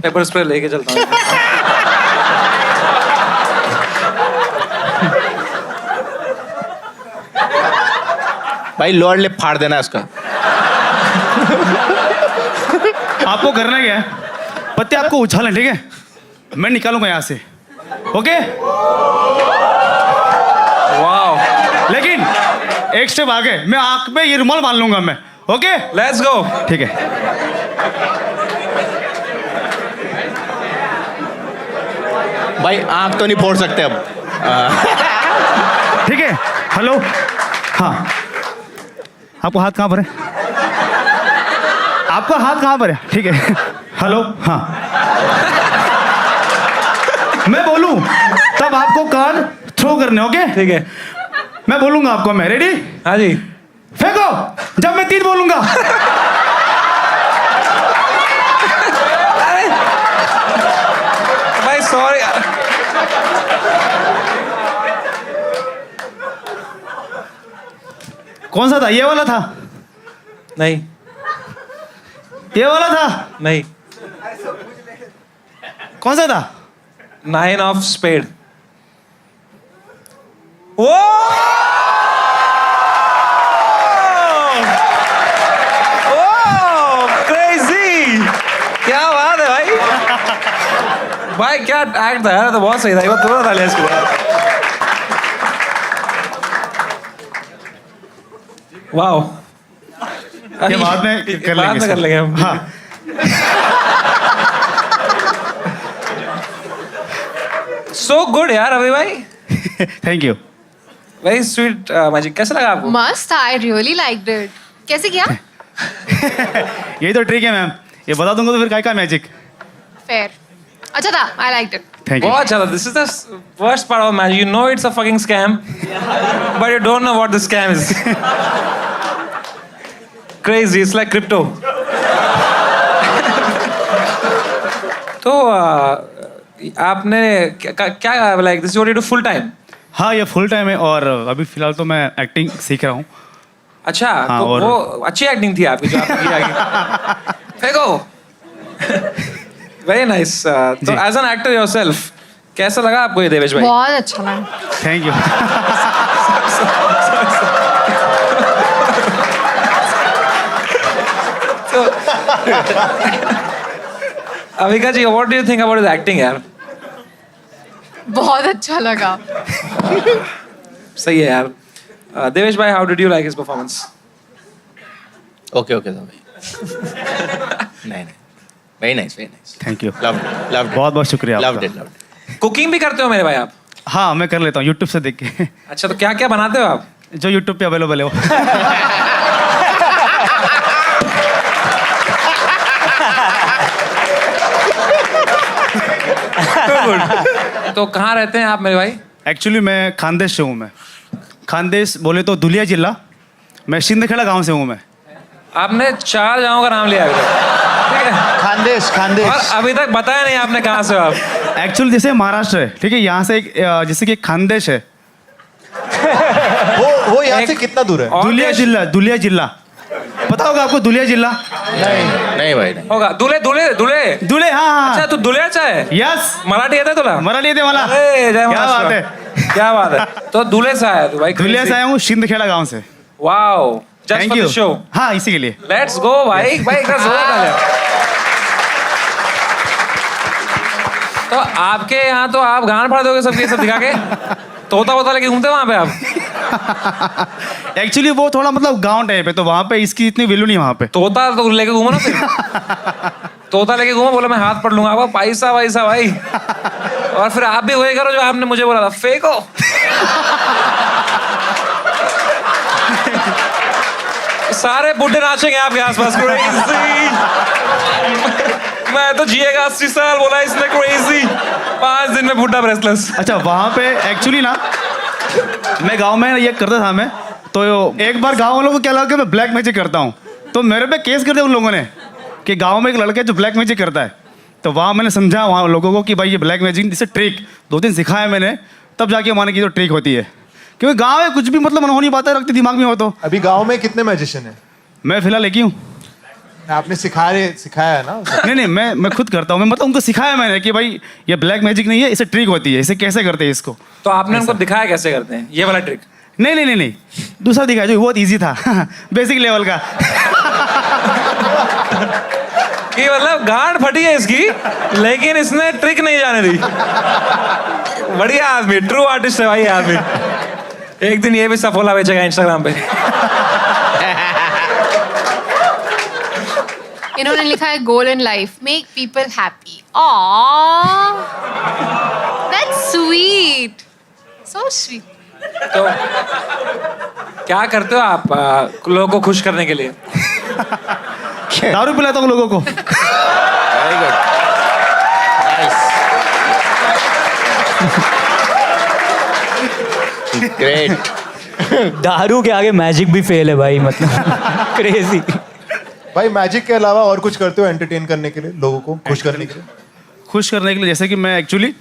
Speaker 1: पेपर स्प्रे लेके चलता हूँ।
Speaker 6: भाई लोअर लिप फाड़ देना उसका।
Speaker 8: आपको करना क्या है, पत्ते आपको उछालें, ठीक है? मैं निकालूंगा यहाँ से, ओके?
Speaker 1: वाओ,
Speaker 8: लेकिन एक स्टेप आगे, मैं आंख में ये रुमाल बांध लूंगा मैं, ओके?
Speaker 1: Let's go.
Speaker 8: ठीक है।
Speaker 6: भाई आंख तो नहीं फोड़ सकते अब।
Speaker 8: ठीक है, हेलो, हाँ, आपको हाथ कहाँ पर है? आपका हाथ कहाँ पर है? ठीक है, हेलो, हाँ, मैं बोलूं तब आपको कार्ड थ्रो करने, ओके?
Speaker 1: ठीक है,
Speaker 8: मैं बोलूंगा आपको, मैं रेडी?
Speaker 1: हाँ जी।
Speaker 8: फेंको जब मैं 3 बोलूंगा।
Speaker 1: अरे भाई सॉरी।
Speaker 8: कौन सा था? ये वाला था?
Speaker 1: नहीं,
Speaker 8: ये वाला था?
Speaker 1: नहीं,
Speaker 8: कौन सा था?
Speaker 1: 9 ऑफ स्पेड। वो क्रेजी, क्या बात है भाई। भाई क्या एक्ट था यार, तो बहुत सही था। ये बात थोड़ा था इसके लिए। वाओ,
Speaker 8: ये बाद में कर
Speaker 1: बाद में
Speaker 8: लेंगे,
Speaker 1: कर लेंगे हम।
Speaker 8: हाँ।
Speaker 1: सो गुड यार अभी भाई,
Speaker 8: thank you.
Speaker 1: Very sweet magic. कैसा लगा आपको?
Speaker 2: मस्त, आई रियली लाइक्ड इट। कैसे किया?
Speaker 8: यही तो ट्रिक है मैम, ये बता दूंगा तो फिर काय का मैजिक।
Speaker 2: फेयर, अच्छा था, I liked it.
Speaker 8: Thank you.
Speaker 1: बहुत अच्छा था। This is the worst part of magic. You know it's a fucking scam, but you don't know what the scam is. crazy. It's like crypto. तो आपने क्या like this is what you do full time?
Speaker 8: हाँ ये full time है और अभी फिलहाल तो मैं एक्टिंग सीख रहा हूँ.
Speaker 1: अच्छा
Speaker 8: हाँ,
Speaker 1: तो
Speaker 8: और-
Speaker 1: वो अच्छी एक्टिंग थी आपकी जो आपने की आगे. फेंको. Very nice. तो
Speaker 8: जी.
Speaker 1: as an actor yourself, कैसा लगा आपको ये देवेश भाई?
Speaker 2: बहुत अच्छा लगा.
Speaker 8: Thank you.
Speaker 1: Avika ji, what do you think about his acting यार?
Speaker 2: बहुत अच्छा लगा.
Speaker 1: सही है यार. देवेश भाई, how did you like his performance?
Speaker 6: Okay okay था भाई. नहीं नहीं. Very nice, very nice.
Speaker 8: Thank you.
Speaker 6: Loved it, loved it.
Speaker 8: बहुत बहुत शुक्रिया
Speaker 6: Loved
Speaker 8: आपका.
Speaker 6: it, loved it.
Speaker 1: कुकिंग भी करते हो मेरे भाई आप?
Speaker 8: हाँ मैं कर लेता हूँ यूट्यूब से देख के.
Speaker 1: अच्छा तो क्या क्या बनाते हो आप?
Speaker 8: जो यूट्यूब पे अवेलेबल है वो.
Speaker 1: तो कहाँ रहते हैं आप मेरे भाई?
Speaker 8: एक्चुअली मैं खानदेश से हूँ. मैं खानदेश बोले तो धुलिया जिला. मैं सिंधखेड़ा गांव से हूँ मैं.
Speaker 1: आपने 4 गाँव का नाम लिया अभी तक. ठीक है.
Speaker 4: खानदेश
Speaker 1: और
Speaker 4: खानदेश
Speaker 1: अभी तक बताया नहीं आपने कहाँ से हो आप.
Speaker 8: एक्चुअली जैसे महाराष्ट्र है ठीक है यहाँ से एक जैसे कि खानदेश है.
Speaker 4: वो यहाँ से
Speaker 1: एक-
Speaker 4: कितना दूर है?
Speaker 1: और
Speaker 8: दुलिया
Speaker 1: देश-
Speaker 8: जिला. दुलिया जिला पता होगा आपको. दुलिया जिला.
Speaker 6: नहीं भाई नहीं.
Speaker 1: होगा. दुले दुले दुले.
Speaker 8: दुले हाँ
Speaker 1: अच्छा
Speaker 8: हाँ.
Speaker 1: तू दुलेचा आहे?
Speaker 8: यस
Speaker 1: मराठी येते तुला?
Speaker 8: मराठी येते मला.
Speaker 1: अरे, जय
Speaker 8: क्या
Speaker 1: महाराष्ट्र.
Speaker 8: बात है.
Speaker 1: क्या बात है. तो दुले से आया तू भाई.
Speaker 8: दुलिया से आया हूँ सिंधखेड़ा गांव से.
Speaker 1: Wow. Just
Speaker 8: thank
Speaker 1: for
Speaker 8: you.
Speaker 1: The show.
Speaker 8: हाँ इसी के लिए.
Speaker 1: लेट्स गो भाई. भाई इतना जोर डाले. तो आपके यहाँ तो आप गान फाड़ दोगे सबके सब दिखा के. तोता वोता लेके घूमते वहाँ पे आप?
Speaker 8: एक्चुअली वो थोड़ा मतलब गांव टाइप है तो वहाँ पे इसकी इतनी वैल्यू नहीं वहाँ पे.
Speaker 1: तोता तो लेके घूमो ना फिर. तोता लेके घूमो, बोला मैं हाथ पढ़ लूंगा आपका. पैसा वैसा भाई. और फिर आप भी वही करो जो आपने मुझे बोला था. फेंको. सारे बूढ़े नाचेंगे आपके आसपास. क्रेजी. मैं तो जिएगा 80 साल बोला इसने. क्रेजी. 5 दिन में बूढ़ा ब्रेसलेस.
Speaker 8: अच्छा वहाँ पे एक्चुअली ना मैं गांव में ये करता था मैं. तो एक बार गांव वालों को क्या लगा कि मैं ब्लैक मैजिक करता हूँ. तो मेरे पे केस कर दिया उन लोगों ने कि गांव में एक लड़का है जो ब्लैक मैजिक करता है. तो वहाँ मैंने समझा वहाँ लोगों को कि भाई ये ब्लैक मैजिक जैसे ट्रिक 2 दिन सिखाया मैंने. तब जाके माने की जो ट्रिक होती है. क्योंकि गाँव में कुछ भी मतलब मन हो नहीं पाता रखते दिमाग में हो तो.
Speaker 4: अभी गांव में कितने मैजिशियन हैं?
Speaker 8: मैं फिलहाल एक ही हूँ.
Speaker 4: आपने सिखाया है ना?
Speaker 8: नहीं मैं खुद करता हूँ. मैं मतलब उनको सिखाया मैंने कि भाई ये ब्लैक मैजिक नहीं है. इसे ट्रिक होती है. इसे कैसे करते हैं इसको.
Speaker 1: तो आपने उनको दिखाया कैसे करते हैं ये वाला ट्रिक?
Speaker 8: नहीं दूसरा दिखाया जो बहुत इजी था. बेसिक लेवल का.
Speaker 1: कि मतलब गांड फटी है इसकी, लेकिन इसने ट्रिक नहीं जाने दी. बढ़िया आदमी. ट्रू आर्टिस्ट है भाई ये आदमी. एक दिन ये भी सफोला बेचेगा इंस्टाग्राम पे.
Speaker 2: इन्होंने लिखा है goal in life make people happy. That's sweet. So sweet.
Speaker 1: तो क्या करते हो आप लोगों को खुश करने के लिए?
Speaker 8: दारू पिलाता हूँ लोगों को.
Speaker 6: Very good. Nice. Great.
Speaker 3: दारू के आगे मैजिक भी फेल है भाई. मतलब क्रेजी.
Speaker 4: भाई मैजिक के अलावा और कुछ करते हो एंटरटेन करने के लिए, लोगों को खुश करने के लिए?
Speaker 8: खुश करने के लिए जैसे कि मैं एक्चुअली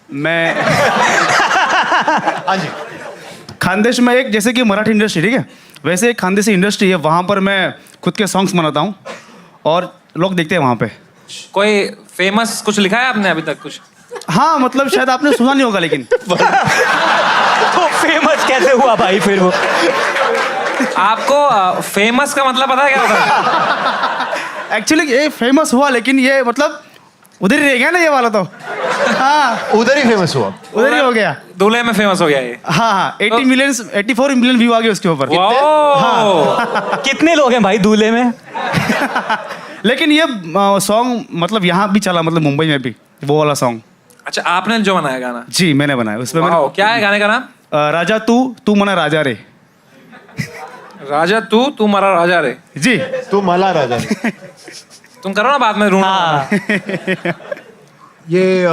Speaker 8: मैं
Speaker 4: हाँ जी.
Speaker 8: खानदेश में एक जैसे कि मराठी इंडस्ट्री ठीक है वैसे एक खानदेशी इंडस्ट्री है. वहाँ पर मैं खुद के सॉन्ग्स बनाता हूँ और लोग देखते हैं वहाँ पे.
Speaker 1: कोई फेमस कुछ लिखा है आपने अभी तक कुछ?
Speaker 8: हाँ मतलब शायद आपने सुना नहीं होगा लेकिन.
Speaker 3: तो फेमस कैसे हुआ भाई फिर वो?
Speaker 1: आपको फेमस का मतलब पता है क्या होता है?
Speaker 8: एक्चुअली ये फेमस हुआ लेकिन ये मतलब उधर ही रह गया ना ये वाला तो. हाँ
Speaker 4: उधर ही फेमस हुआ.
Speaker 8: उधर ही हो गया.
Speaker 1: दूल्हे में फेमस हो गया ये.
Speaker 8: हाँ 84 मिलियन व्यू आ गए उसके ऊपर.
Speaker 1: वाओ.
Speaker 3: कितने लोग हैं भाई दूल्हे में?
Speaker 8: लेकिन ये सॉन्ग मतलब यहाँ भी चला मतलब मुंबई में भी वो वाला सॉन्ग.
Speaker 1: अच्छा आपने जो बनाया गाना?
Speaker 8: जी मैंने बनाया उसमें.
Speaker 1: वाओ. क्या है गाने का नाम?
Speaker 8: राजा तू मना राजा रे.
Speaker 1: राजा तू मारा राजा रे.
Speaker 8: जी
Speaker 4: तू मला राजा.
Speaker 1: तुम करो ना बाद में ढूंढो.
Speaker 4: ये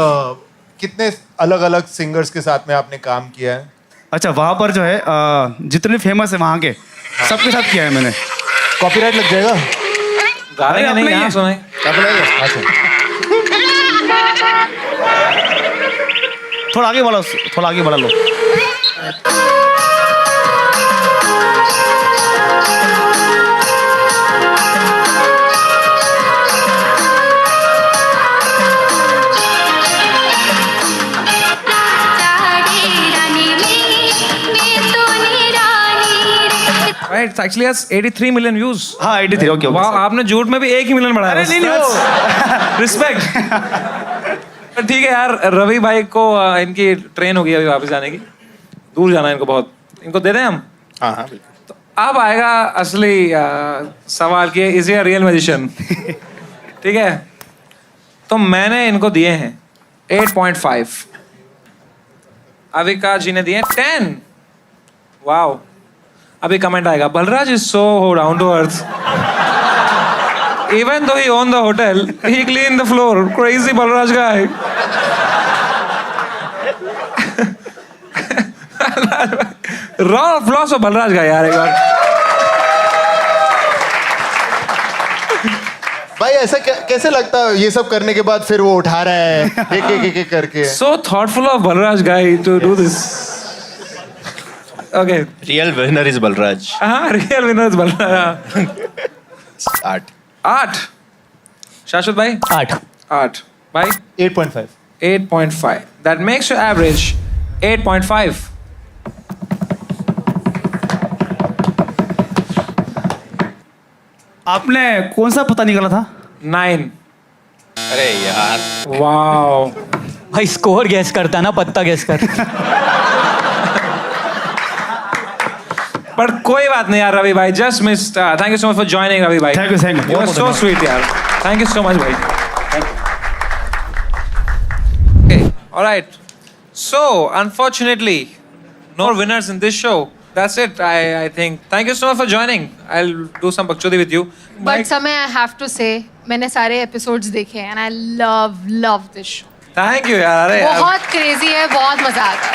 Speaker 4: कितने अलग अलग सिंगर्स के साथ में आपने काम किया है?
Speaker 8: अच्छा वहाँ पर जो है जितने फेमस है वहाँ के सबके साथ किया है मैंने.
Speaker 4: कॉपीराइट लग जाएगा।
Speaker 1: गा रहे हैं नहीं, यहाँ सुनाए।
Speaker 4: अच्छा
Speaker 8: थोड़ा आगे बढ़ो, थोड़ा आगे बढ़ा लो।
Speaker 1: Right, it actually has 83 million views.
Speaker 8: हाँ 83 ओके
Speaker 1: वाह, आपने झूठ में भी 1 ही मिलियन बढ़ाया।
Speaker 8: अरे नहीं नहीं
Speaker 1: रिस्पेक्ट। ठीक है यार, रवि भाई को इनकी ट्रेन हो गई अभी वापस जाने की, दूर जाना है इनको बहुत। इनको दे दें हम?
Speaker 6: हाँ हाँ बिल्कुल।
Speaker 1: तो अब आएगा असली सवाल कि इज ये रियल मैजिशियन? ठीक है, तो मैंने इनको दिए हैं 8.5, अविका जी ने दिए 10। वाओ, अभी कमेंट आएगा, Balraj is so down to earth, even though he own the hotel he clean the floor, crazy Balraj guy. Raw flaws of Balraj guy यार एक बार।
Speaker 4: भाई ऐसा कैसे लगता है ये सब करने के बाद फिर वो उठा रहा है एक करके?
Speaker 1: So thoughtful of Balraj guy to do this. Okay.
Speaker 6: Real winner is Balraj.
Speaker 1: हाँ, real winner is Balraj.
Speaker 6: 8
Speaker 1: 8. शाश्वत भाई? 8 भाई?
Speaker 4: 8.5।
Speaker 1: 8.5. That makes your average 8.5.
Speaker 8: आपने कौन सा पता निकाला था?
Speaker 1: 9.
Speaker 6: अरे यार
Speaker 1: Wow.
Speaker 3: भाई स्कोर गैस करता ना, पत्ता गैस कर।
Speaker 1: पर कोई बात नहीं यार रवि भाई, just missed. Thank you so much for joining Ravi भाई.
Speaker 8: Thank you, thank you.
Speaker 1: You were
Speaker 8: बहुत
Speaker 1: so
Speaker 8: धन्यवाद।
Speaker 1: sweet यार. Thank you so much भाई. Okay, all right. So, unfortunately, no winners in this show. That's it, I think. Thank you so much for joining. I'll do some bakchodi with you.
Speaker 2: But समय I have to से मैंने सारे episodes देखे and I love this show.
Speaker 1: Thank you यार. अरे यार.
Speaker 2: बहुत crazy है, बहुत मजा आता है।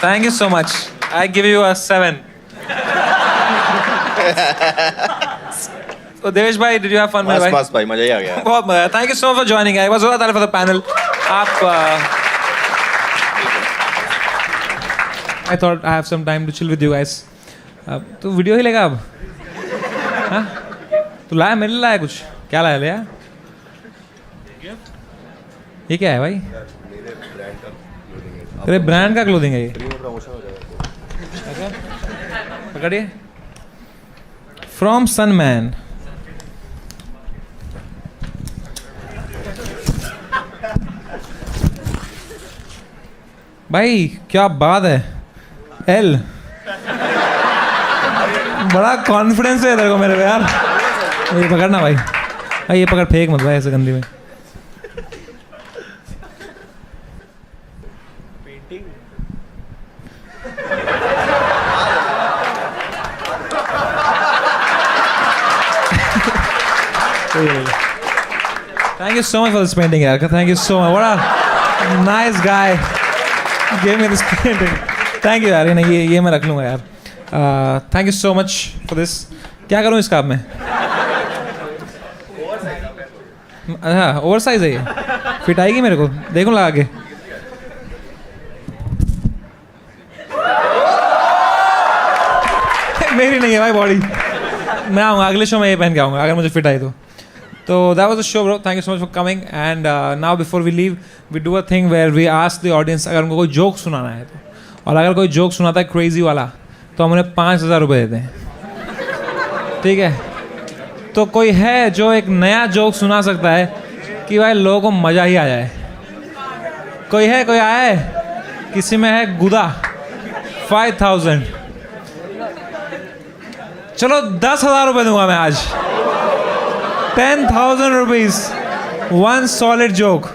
Speaker 1: Thank you so much. I give you a 7. So Devesh bhai, did you have fun?
Speaker 6: मस्त
Speaker 1: भाई?
Speaker 6: मस्त भाई, मजा ही आ गया।
Speaker 1: बहुत मजा। Thank you so much for joining. I was all for the panel. आप I thought I have some time to chill with you guys. तो वीडियो ही लेगा अब? हाँ? तो लाया मेरे लिए लाया कुछ? क्या लाया ले यार? ये क्या है भाई? तेरे ब्रांड का क्लोथिंग है ये? अच्छा? पकड़िए। From Sunman. भाई क्या बात है, एल बड़ा कॉन्फिडेंस है तेरे को मेरे पे यार। ये पकड़ना भाई, भाई ये पकड़, फेंक मत भाई ऐसे गंदी में। Thank you so much for this painting यार, thank you so much. What a nice guy gave me this painting. Thank you यार, ये मैं रख लूँगा यार। Thank you so much for this. क्या करूँ इसका अब मैं? हाँ, ओवर साइज है ये, फिट आएगी मेरे को, देखूँ लगा के। मेरी नहीं है भाई बॉडी, मैं आऊँगा अगले शो में ये पहन के आऊँगा अगर मुझे फिट आई तो। So that was the show, bro. Thank you so much for coming. And now before we leave, we do a thing where we ask the audience अगर उनको कोई जोक सुनाना है तो, और अगर कोई जोक सुनाता है क्रेजी वाला तो हम उन्हें 5,000 रुपये देते हैं। ठीक है, तो कोई है जो एक नया जोक सुना सकता है कि भाई लोगों को मज़ा ही आ जाए? कोई है, कोई आया है? किसी में है गुदा? 5,000। चलो 10,000 रुपये दूंगा मैं आज। 10,000 rupees, one solid joke.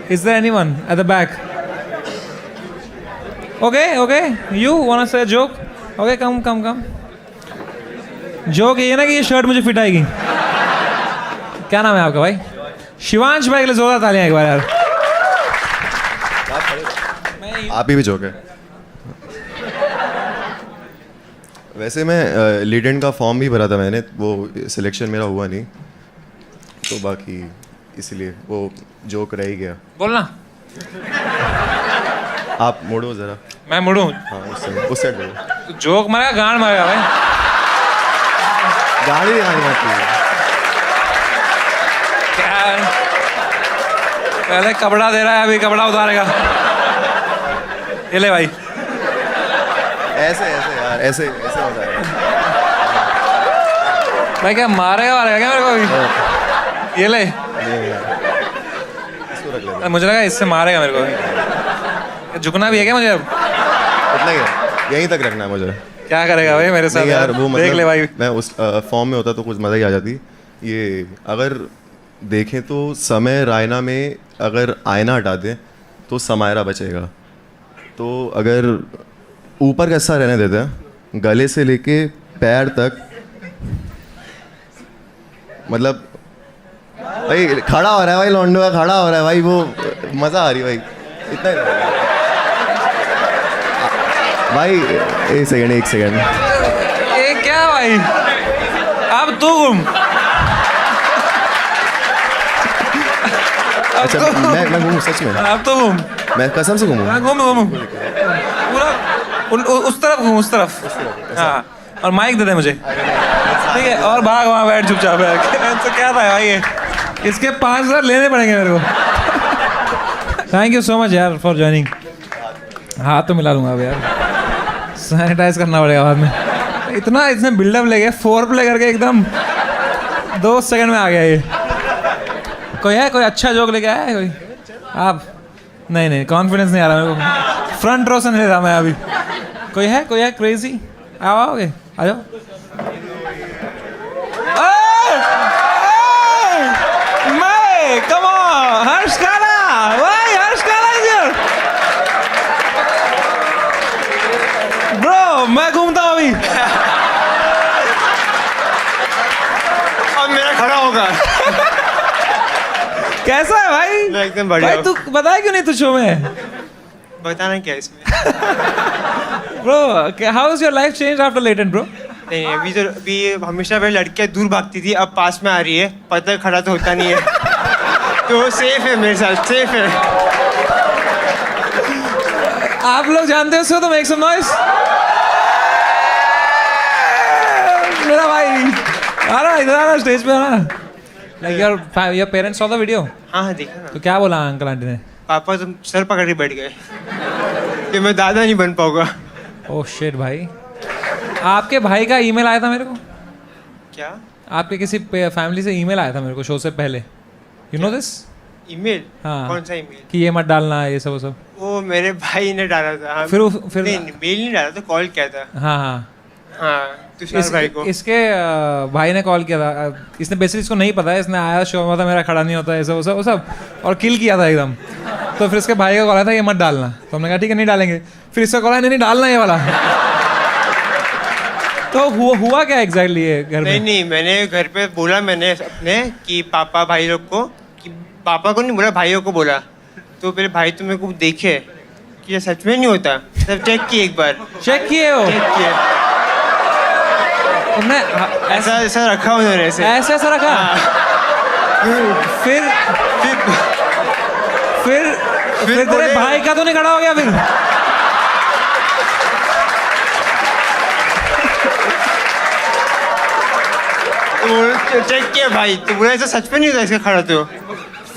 Speaker 1: Is there anyone at the back? Okay. You wanna say a joke? Okay, come. Joke ये ना कि ये शर्ट मुझे फिट आएगी। क्या नाम है आपका भाई? शिवांश भाई के लिए जोरदार तालियां एक बार यार।
Speaker 4: आप ही भी जोक है।
Speaker 9: वैसे मैं लीडेंट का फॉर्म भी भरा था मैंने, वो सिलेक्शन मेरा हुआ नहीं, तो बाकी इसलिए वो जोक रह ही गया।
Speaker 1: बोलना।
Speaker 9: आप मोड़ो ज़रा।
Speaker 1: मैं मुड़ूं?
Speaker 9: हाँ उस साइड बोलो।
Speaker 1: तो जोक मारेगा गांड मारेगा भाई।
Speaker 9: गाड़ी दिखानी आती है।
Speaker 1: क्या पहले कपड़ा दे रहा है, अभी कपड़ा उतारेगा। ये ले भाई।
Speaker 9: ऐसे ऐसे यार, ऐसे ऐसे होता है।
Speaker 1: भाई क्या मारेगा क्या मेरे को अभी? ये ले।
Speaker 9: इसको रख लेते।
Speaker 1: मुझे लगा इससे मारेगा मेरे को। झुकना भी है क्या मुझे अब?
Speaker 9: इतना ही है, यहीं तक रखना है मुझे।
Speaker 1: क्या करेगा भाई मेरे साथ?
Speaker 9: नहीं यार वो
Speaker 1: देख ले भाई।
Speaker 9: मैं उस फॉर्म में होता तो कुछ मज़ा ही आ जाती। ये अगर देखें तो समय रायना में अगर आईना हटा दें तो समायरा बचेगा। तो अगर ऊपर का हिस्सा रहने देते हैं, गले से लेके पैर तक, मतलब भाई खड़ा हो रहा है भाई, लौंडा खड़ा हो रहा है भाई, वो मज़ा आ रही है भाई, इतना ही भाई। एक सेकंड
Speaker 1: ये क्या भाई? अब तू घूम।
Speaker 9: अच्छा मैं घूमूं सच में?
Speaker 1: अब तो घूम।
Speaker 9: मैं कसम से घूमूं?
Speaker 1: हाँ घूम पूरा उस तरफ घूम, उस तरफ। हाँ और माइक दे दे मुझे, ठीक है? और भाग वहाँ बैठ चुपचाप। तो क्या था भाई ये? इसके 5,000 लेने पड़ेंगे मेरे को। थैंक यू सो मच यार फॉर ज्वाइनिंग। हाथ तो मिला लूँगा अब यार, सैनिटाइज करना पड़ेगा बाद में। इतना इसने बिल्डअप ले गया, 4 प्ले करके एकदम 2 सेकंड में आ गया ये। कोई अच्छा जोक लेके आया है कोई? आप? नहीं कॉन्फिडेंस नहीं आ रहा मेरे को, फ्रंट रो से नहीं ले रहा मैं अभी। कोई है क्रेजी? आओगे आ जाओ। मैं कम ऑन हर्ष काला, भाई हर्ष काला इज हियर ब्रो। मैं घूमता हूँ अभी।
Speaker 10: अब मेरा खड़ा होगा।
Speaker 1: कैसा है भाई?
Speaker 10: मैं एकदम बढ़िया
Speaker 1: भाई तू बताया क्यों नहीं तू शो में?
Speaker 10: बताना क्या इसमें?
Speaker 1: Bro how is your life change after latent bro?
Speaker 10: नहीं अभी हमेशा पहले लड़कियां दूर भागती थी, अब पास में आ रही है, पता है खड़ा तो होता नहीं है। तो सेफ है मेरे साथ, सेफ है।
Speaker 1: आप लोग जानते हो सो तो मेक सम नॉइस। मेरा भाई आ रहा इधर, आ रहा स्टेज पे आ रहा। Like your parents saw the video?
Speaker 10: हाँ देखा ना।
Speaker 1: तो क्या बोला अंकल आंटी ने?
Speaker 10: पापा तुम सर पकड़ के बैठ गए कि मैं दादा नहीं बन पाऊंगा।
Speaker 1: ओह शिट भाई। आपके भाई का ईमेल आया था मेरे को।
Speaker 10: क्या?
Speaker 1: आपके किसी फैमिली से ईमेल आया था मेरे को शो से पहले। You know this?
Speaker 10: ईमेल?
Speaker 1: हाँ।
Speaker 10: कौन सा ईमेल?
Speaker 1: कि ये मत डालना, ये सब वो सब।
Speaker 10: वो मेरे भाई ने डाला था। हाँ।
Speaker 1: फिर
Speaker 10: नहीं मेल नहीं डाला था, कॉल किया था। हाँ तुषार भाई को।
Speaker 1: इसके भाई ने कॉल किया था। इसने बेसिकली इसको नहीं पता है, इसने आया शो में था, मेरा खड़ा नहीं होता ऐसा वो सब और किल किया था एकदम। तो फिर इसके भाई का कॉल आया था ये मत डालना, तो हमने कहा ठीक है नहीं डालेंगे। फिर इसका कॉल आया नहीं डालना ये वाला। तो हुआ क्या एग्जैक्टली ये घर में?
Speaker 10: नहीं मैंने घर पे बोला मैंने अपने कि पापा भाई लोग को, कि पापा को नहीं बोला भाइयों को बोला। तो मेरे भाई तो मेरे को देखे कि ये सच में नहीं होता, तब चेक किए एक बार।
Speaker 1: चेक किए हो?
Speaker 10: चेक किए। ऐसा रखा उन्होंने, ऐसा
Speaker 1: रखा। फिर तेरे भाई का तो नहीं खड़ा हो गया फिर?
Speaker 10: तो चेक किया भाई, तो बोला ऐसा सच में नहीं होता इसका खड़ा। तो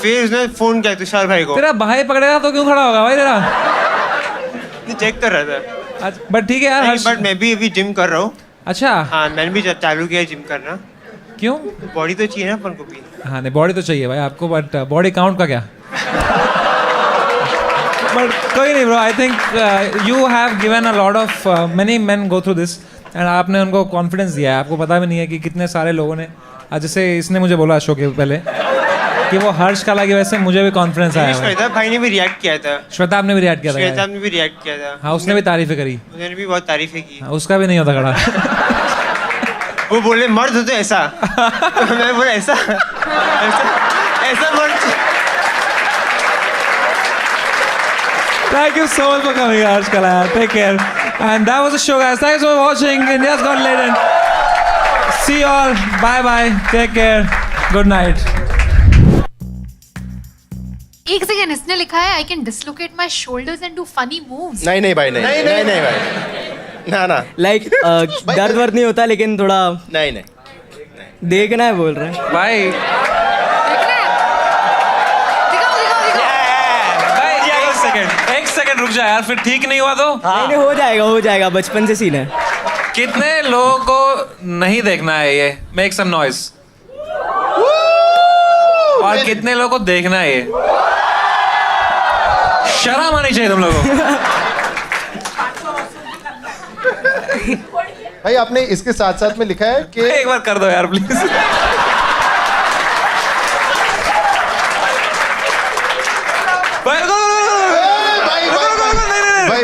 Speaker 10: फिर उसने फोन किया तुषार भाई को।
Speaker 1: तेरा भाई पकड़ेगा तो क्यों खड़ा होगा भाई तेरा?
Speaker 10: चेक कर रहा था।
Speaker 1: बट ठीक है यार।
Speaker 10: बट मैं भी अभी जिम कर रहा हूँ।
Speaker 1: अच्छा।
Speaker 10: हाँ मैंने भी चालू किया जिम करना।
Speaker 1: क्यों?
Speaker 10: बॉडी तो चाहिए ना अपन को भी।
Speaker 1: हाँ नहीं बॉडी तो चाहिए भाई आपको, बट बॉडी काउंट का क्या? बट कोई नहीं bro, I think you have given a lot of many main go through this and आपने उनको कॉन्फिडेंस दिया है। आपको पता भी नहीं है कि कितने सारे लोगों ने, जैसे इसने मुझे बोला शो के पहले कि वो हर्ष काला की वजह से मुझे भी कॉन्फिडेंस आया।
Speaker 10: श्वेता भाई ने भी रिएक्ट किया था।
Speaker 1: श्वेता आपने भी रिएक्ट किया था?
Speaker 10: श्वेता ने भी रिएक्ट किया था।
Speaker 1: हाँ उसने भी तारीफें करी।
Speaker 10: उन्होंने भी बहुत तारीफें की।
Speaker 1: हाँ, उसका भी नहीं होता खड़ा।
Speaker 10: वो बोले मर्द हो तो ऐसा। तो मैं बोला ऐसा मर्द।
Speaker 1: Thank you so much for coming, Harsh Kala. Take care. And that was the show, guys. Thanks for watching. India's Got Talent. See you all. Bye bye. Take care. Good night.
Speaker 2: एक second, इसने लिखा है I can dislocate my shoulders and do funny moves.
Speaker 6: नहीं भाई नहीं भाई ना
Speaker 7: like दर्द वर्द नहीं होता लेकिन थोड़ा
Speaker 6: नहीं
Speaker 7: देखना है बोल रहा है
Speaker 1: भाई भाई एक सेकंड रुक जा यार, फिर ठीक नहीं हुआ तो
Speaker 7: नहीं हो जाएगा बचपन से सीन है.
Speaker 1: कितने लोगों को नहीं देखना है ये मेक सम नॉइज, और कितने लोगों को देखना है ये? शर्म आनी चाहिए तुम लोगों को.
Speaker 4: भाई आपने इसके साथ साथ में लिखा है कि
Speaker 1: एक बार कर दो यार प्लीज.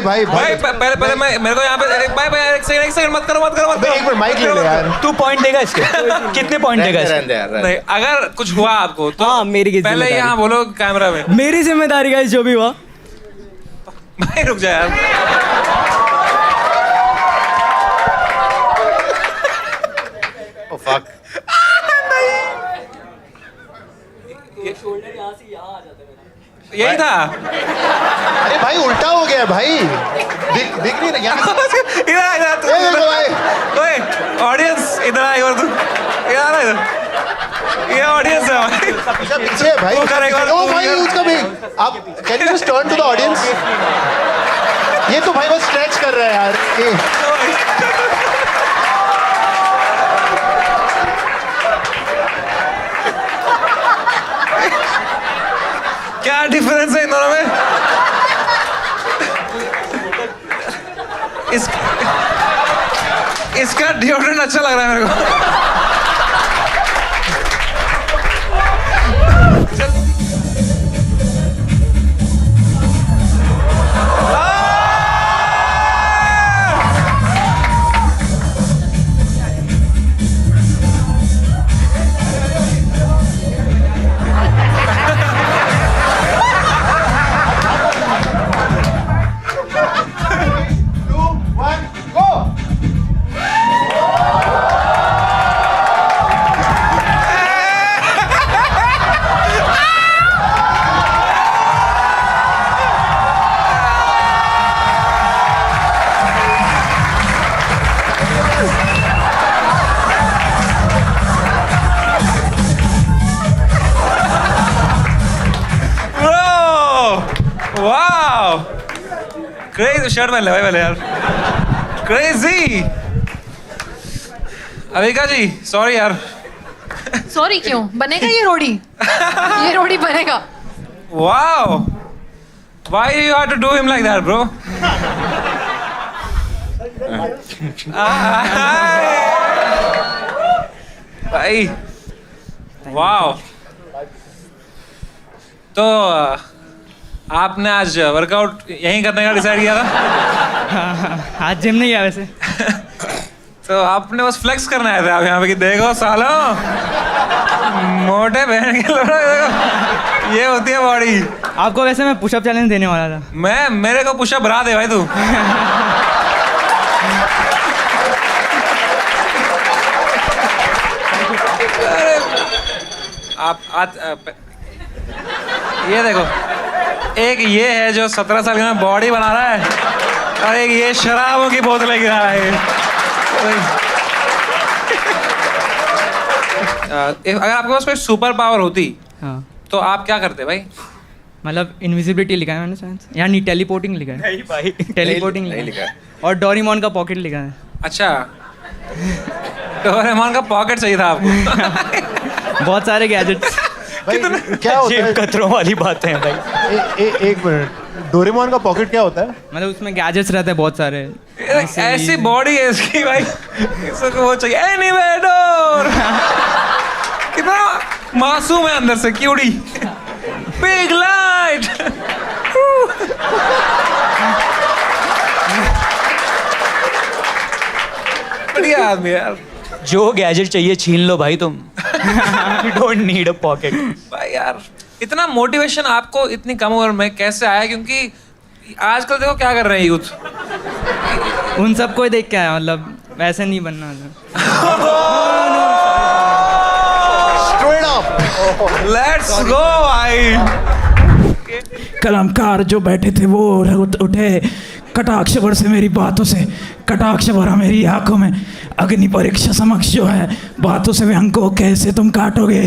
Speaker 1: भाई पहले मैं मेरे को यहाँ पे भाई एक सेकंड मत करो
Speaker 4: एक मिनट माइक ले ले यार.
Speaker 3: तू पॉइंट देगा इसके? कितने पॉइंट देगा इसके?
Speaker 1: नहीं, अगर कुछ हुआ आपको तो
Speaker 7: हाँ, मेरी
Speaker 1: पहले यहाँ बोलो कैमरा में.
Speaker 7: मेरी जिम्मेदारी का जो भी हुआ.
Speaker 1: भाई रुक जा यार.
Speaker 6: Oh fuck.
Speaker 1: यही था.
Speaker 4: अरे भाई उल्टा हो गया भाई. दिख नहीं रहा
Speaker 1: ऑडियंस इधर आ. ये ऑडियंस है भाई.
Speaker 4: पीछे है भाई. ओ भाई उसका भी. आप can you just turn to the audience. ये तो भाई बस स्ट्रेच कर रहा है यार.
Speaker 1: क्या डिफरेंस है इन दोनों में? इसका डिओड्रेंट अच्छा लग रहा है मेरे को. क्रेजी शर्ट पहन ले भाई पहले यार. क्रेजी. अविका जी सॉरी यार.
Speaker 2: सॉरी क्यों? बनेगा ये रोड़ी. ये रोड़ी बनेगा.
Speaker 1: Wow. Why you have to do him like that, bro? भाई वाओ. तो आपने आज वर्कआउट यहीं करने का डिसाइड किया था?
Speaker 7: आज जिम नहीं गया वैसे.
Speaker 1: तो आपने बस फ्लेक्स करना है आप यहाँ पे कि देखो सालो मोटे बहन के लोग देखो ये होती है बॉडी.
Speaker 7: आपको वैसे मैं पुशअप चैलेंज देने वाला था.
Speaker 1: मेरे को पुशअप बना दे भाई तू. आप ये देखो, एक ये है जो 17 साल में बॉडी बना रहा है, और एक ये शराबों की बोतलें गिरा रहा है. अगर आपके पास कोई सुपर पावर होती
Speaker 7: हाँ.
Speaker 1: तो आप क्या करते भाई?
Speaker 7: मतलब इनविजिबिलिटी लिखा है मैंने शायद, या नहीं टेलीपोर्टिंग लिखा है.
Speaker 3: नहीं भाई
Speaker 7: टेलीपोर्टिंग
Speaker 6: नहीं लिखा है.
Speaker 7: और डोरेमोन का पॉकेट लिखा है.
Speaker 1: अच्छा, डोरेमोन का पॉकेट चाहिए था आपको.
Speaker 7: बहुत सारे गैजेट्स.
Speaker 4: भाई क्या होता है?
Speaker 3: कतरों वाली बातें हैं भाई.
Speaker 4: एक मिनट. डोरेमोन का पॉकेट क्या होता है?
Speaker 7: मतलब उसमें गैजेट्स रहते हैं बहुत सारे.
Speaker 1: ऐसी बॉडी है इसकी भाई, इसको वो चाहिए एनीवेडोर. कितना मासूम है अंदर से, क्यूटी. Big light. बढ़िया आदमी यार.
Speaker 3: जो गैजेट चाहिए छीन लो भाई तुम. You don't need a pocket.
Speaker 1: भाई यार इतना मोटिवेशन आपको इतनी कम उम्र में कैसे आया? क्योंकि आजकल देखो क्या कर रहे हैं यूथ.
Speaker 7: उन सबको ही देख के आया, मतलब वैसे नहीं बनना था।
Speaker 4: Straight up.
Speaker 1: लेट्स गो भाई।
Speaker 11: कलमकार जो बैठे थे वो उठे, कटाक्ष से मेरी बातों से कटाक्ष भरा मेरी आंखों में, अग्नि परीक्षा समक्ष जो है बातों से व्यंग को कैसे तुम काटोगे।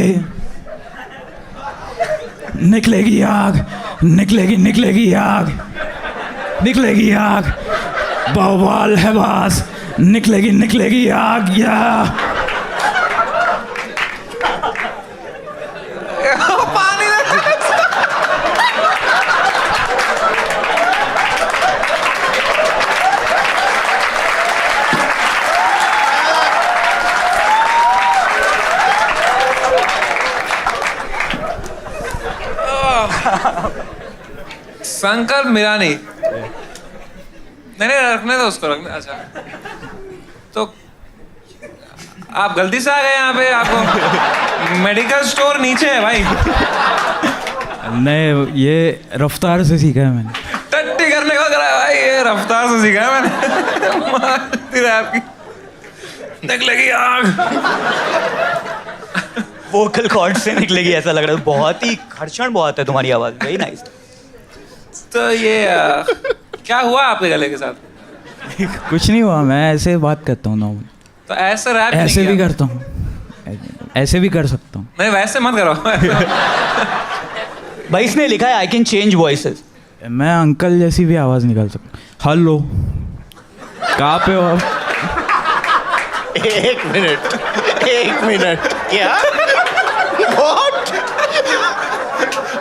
Speaker 11: निकलेगी आग, निकलेगी आग, निकलेगी आग, बवाल है बास, निकलेगी आग या
Speaker 1: पानी शंकर मिरानी, नहीं रखने दो उसको, रखने। अच्छा तो आप गलती से आ गए यहाँ पे, आपको मेडिकल स्टोर नीचे है भाई।
Speaker 11: नहीं, ये रफ्तार से सीखा है मैंने।
Speaker 1: टट्टी करने को करा है भाई, ये रफ्तार से सीखा है मैंने। मारती रहा आपकी, निकलेगी आग।
Speaker 3: वोकल कॉर्ड से निकलेगी ऐसा लग रहा है। बहुत ही घर्षण बहुत है तुम्हारी आवाज, वेरी नाइस।
Speaker 1: तो ये क्या हुआ आपके गले के साथ?
Speaker 11: कुछ नहीं हुआ, मैं ऐसे बात करता हूँ नॉर्मल।
Speaker 1: तो ऐसे रैप
Speaker 11: ऐसे भी करता हूँ, ऐसे भी कर सकता हूँ।
Speaker 1: नहीं वैसे मत करो।
Speaker 3: भाई इसने लिखा है आई कैन चेंज वॉइसेस।
Speaker 11: मैं अंकल जैसी भी आवाज निकाल सकता हूँ। हेलो, कहाँ पे हो आप?
Speaker 6: एक मिनट क्या? What?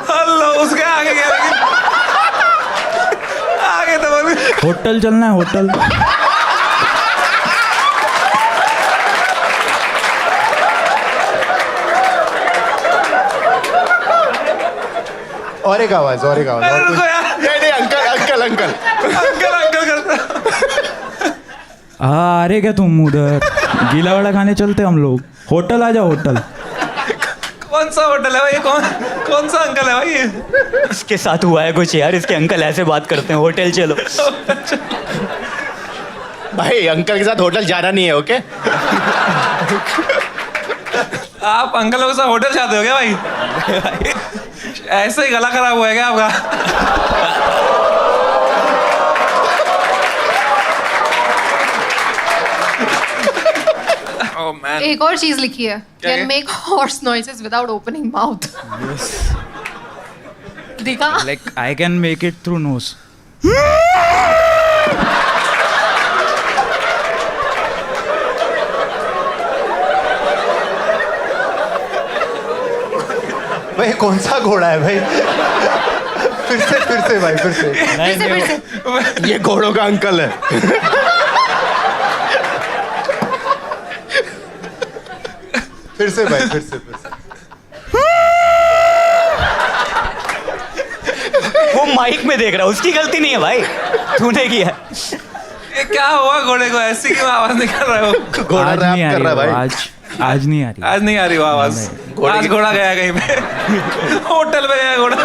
Speaker 1: हेलो, उसके आगे क्या, लेकिन आगे तो बोल।
Speaker 11: होटल चलना है, होटल।
Speaker 4: और एक आवाज और
Speaker 1: अरे रुको यार,
Speaker 6: नहीं अंकल
Speaker 1: करता।
Speaker 11: हाँ, अरे क्या तुम उधर गीला वड़ा खाने चलते हम लोग। होटल आ जाओ, होटल।
Speaker 1: कौन सा होटल है भाई ये? कौन सा अंकल है भाई ये?
Speaker 3: इसके साथ हुआ है कुछ यार, इसके अंकल ऐसे बात करते हैं। होटल चलो।
Speaker 6: भाई अंकल के साथ होटल जाना नहीं है, ओके?
Speaker 1: आप अंकलों के साथ होटल जाते हो क्या भाई? ऐसे ही गला खराब हुआ है क्या आपका? Oh, man.
Speaker 2: एक और चीज लिखी है,
Speaker 1: क्या
Speaker 2: कैन
Speaker 1: है?
Speaker 2: Make horse noises without opening mouth. देखा?
Speaker 11: Like I can make it through nose.
Speaker 4: भाई कौन सा घोड़ा है भाई? फिर से भाई, फिर से।
Speaker 2: फिर से।
Speaker 6: ये घोड़ों का अंकल है।
Speaker 4: फिर से भाई, फिर से।
Speaker 3: वो माइक में देख रहा है, उसकी गलती नहीं है भाई, तूने किया।
Speaker 1: ये क्या हुआ घोड़े को? ऐसी क्यों आवाज निकल रहा है वो?
Speaker 6: घोड़ा
Speaker 11: आज
Speaker 6: रैप
Speaker 11: नहीं आ
Speaker 6: कर
Speaker 11: रही
Speaker 6: रहा है
Speaker 11: वो,
Speaker 6: भाई।
Speaker 11: आज नहीं आ रही।
Speaker 1: आज नहीं आ रही वो आवाज। आज घोड़ा गया कहीं पे, होटल पे गया घोड़ा।